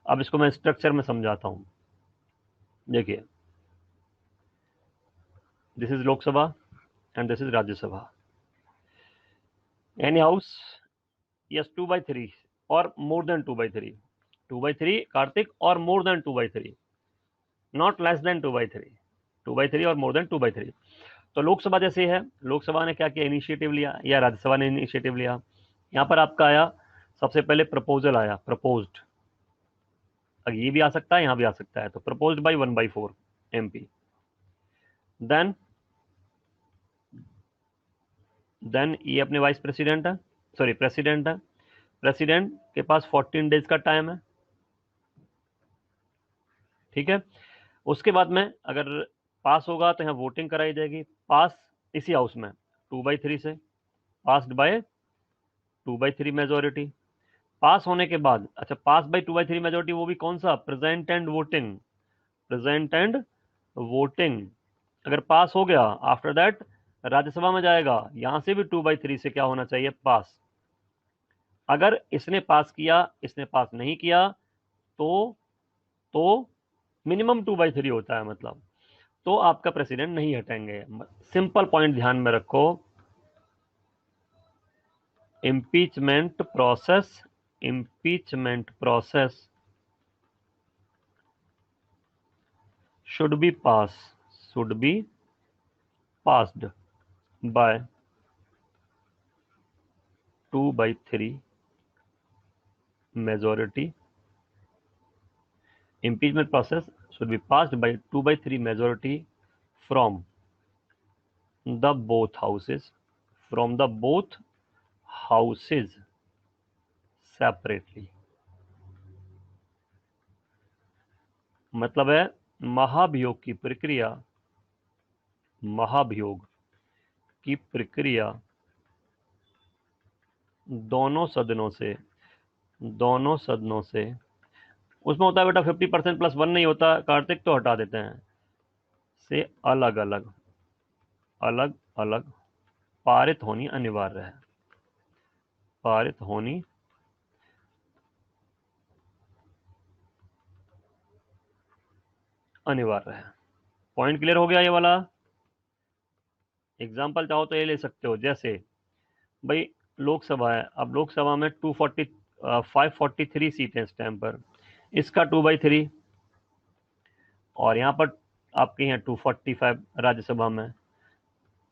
Speaker 1: अब इसको मैं स्ट्रक्चर में समझाता हूं। देखिए, this is Lok Sabha and this is Rajya Sabha. Any house, yes, 2/3 और मोर देन 2/3, 2/3 कार्तिक, और मोर देन 2/3, नॉट लेस देन 2/3, 2/3 और मोर देन 2/3। तो लोकसभा जैसे है, लोकसभा ने क्या किया, इनिशिएटिव लिया, या राज्यसभा ने इनिशिएटिव लिया। यहाँ पर आपका आया, सबसे पहले प्रपोजल आया, प्रपोज्ड। अब ये भी आ सकता है, यहाँ भी आ सकता है, तो प्रपोज्ड बाई 1/4 MP। देन ये अपने वाइस प्रेसिडेंट है, सॉरी प्रेसिडेंट है। प्रेसिडेंट के पास 14 डेज का टाइम है, ठीक है। उसके बाद में अगर पास होगा तो यहाँ वोटिंग कराई जाएगी। पास इसी हाउस में 2/3 से, पास्ड बाय 2/3 मेजोरिटी। पास होने के बाद, अच्छा, पास बाय 2/3 मेजोरिटी, वो भी कौन सा, present and voting, present and voting. अगर पास हो गया, आफ्टर दैट राज्यसभा में जाएगा, यहां से भी 2/3 से क्या होना चाहिए, पास। अगर इसने पास किया, इसने पास नहीं किया, तो तो मिनिमम 2/3 होता है, मतलब तो आपका प्रेसिडेंट नहीं हटेंगे। सिंपल पॉइंट ध्यान में रखो, impeachment process, impeachment process should be passed by 2/3 majority. Impeachment process should be passed by 2/3 majority from the both houses, separately. मतलब है महाभियोग की प्रक्रिया, महाभियोग की प्रक्रिया दोनों सदनों से, उसमें होता है बेटा 50% +1 नहीं होता कार्तिक, तो हटा देते हैं, से अलग अलग पारित होनी अनिवार्य है, पारित होनी अनिवार्य है। पॉइंट क्लियर हो गया ये वाला। एग्जाम्पल चाहो तो ये ले सकते हो, जैसे भाई लोकसभा है, अब लोकसभा में 543 सीटें इस टाइम पर, इसका 2/3, और यहाँ पर आपके यहाँ 245 राज्यसभा में,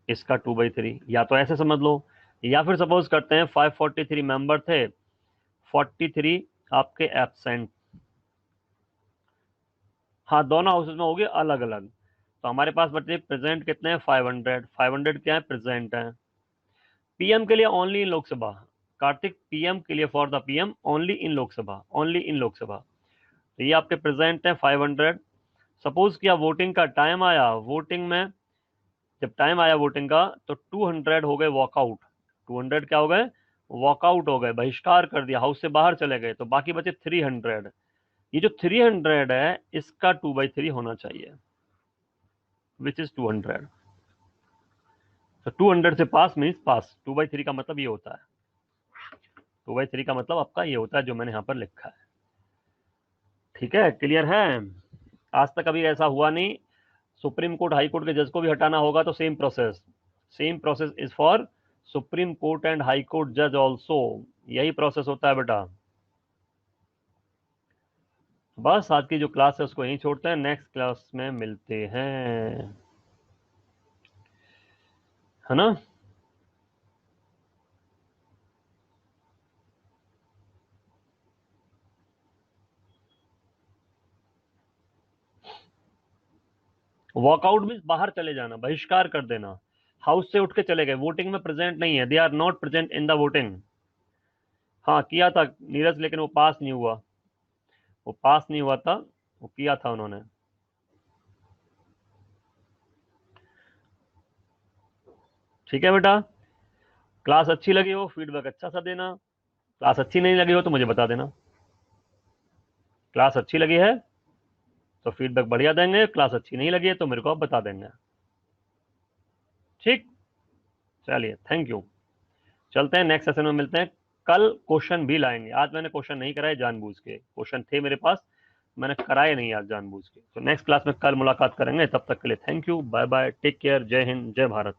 Speaker 1: इसका 2/3। या तो ऐसे समझ लो, या फिर सपोज करते हैं 543 मेंबर थे, 43 आपके एब्सेंट। हाँ, दोनों हाउसेज में हो गए अलग अलग। तो हमारे पास बचे प्रेजेंट कितने हैं, 500 क्या है, प्रेजेंट है। पीएम के लिए only in Lok Sabha, Kartik, PM के लिए, for the PM only in Lok Sabha, only in Lok Sabha. तो ये आपके प्रेजेंट है 500। सपोज किया वोटिंग का टाइम आया, वोटिंग में जब टाइम आया वोटिंग का, तो 200 हो गए वॉकआउट, 200 क्या हो गए, वॉकआउट हो गए, बहिष्कार कर दिया, हाउस से बाहर चले गए, तो बाकी बचे 300। ये जो 300 है इसका 2/3 होना चाहिए, विच इज 200। तो 200 से पास मीन्स पास, 2/3 का मतलब ये होता है, 2/3 का मतलब आपका ये होता है जो मैंने यहाँ पर लिखा है। ठीक है, क्लियर है। आज तक अभी ऐसा हुआ नहीं, सुप्रीम कोर्ट हाई कोर्ट के जज को भी हटाना होगा तो same process is for supreme court and high court जज ऑल्सो, यही प्रोसेस होता है बेटा। बस आज की जो क्लास है उसको यहीं छोड़ते हैं, नेक्स्ट क्लास में मिलते हैं, है ना। वॉकआउट मीन्स बाहर चले जाना, बहिष्कार कर देना, हाउस से उठ के चले गए, वोटिंग में प्रेजेंट नहीं है, they are not present in the voting. हाँ किया था नीरज, लेकिन वो पास नहीं हुआ, वो पास नहीं हुआ था, वो किया था उन्होंने। ठीक है बेटा, क्लास अच्छी लगी हो फीडबैक अच्छा सा देना, क्लास अच्छी नहीं लगी हो तो मुझे बता देना। क्लास अच्छी लगी है तो फीडबैक बढ़िया देंगे, क्लास अच्छी नहीं लगी है तो मेरे को आप बता देंगे। ठीक, चलिए थैंक यू, चलते हैं नेक्स्ट सेशन में मिलते हैं। कल क्वेश्चन भी लाएंगे, आज मैंने क्वेश्चन नहीं कराए जानबूझ के, क्वेश्चन थे मेरे पास, मैंने कराए नहीं आज जानबूझ के। तो नेक्स्ट क्लास में कल मुलाकात करेंगे, तब तक के लिए thank you, bye bye, take care, जय हिंद, जय भारत।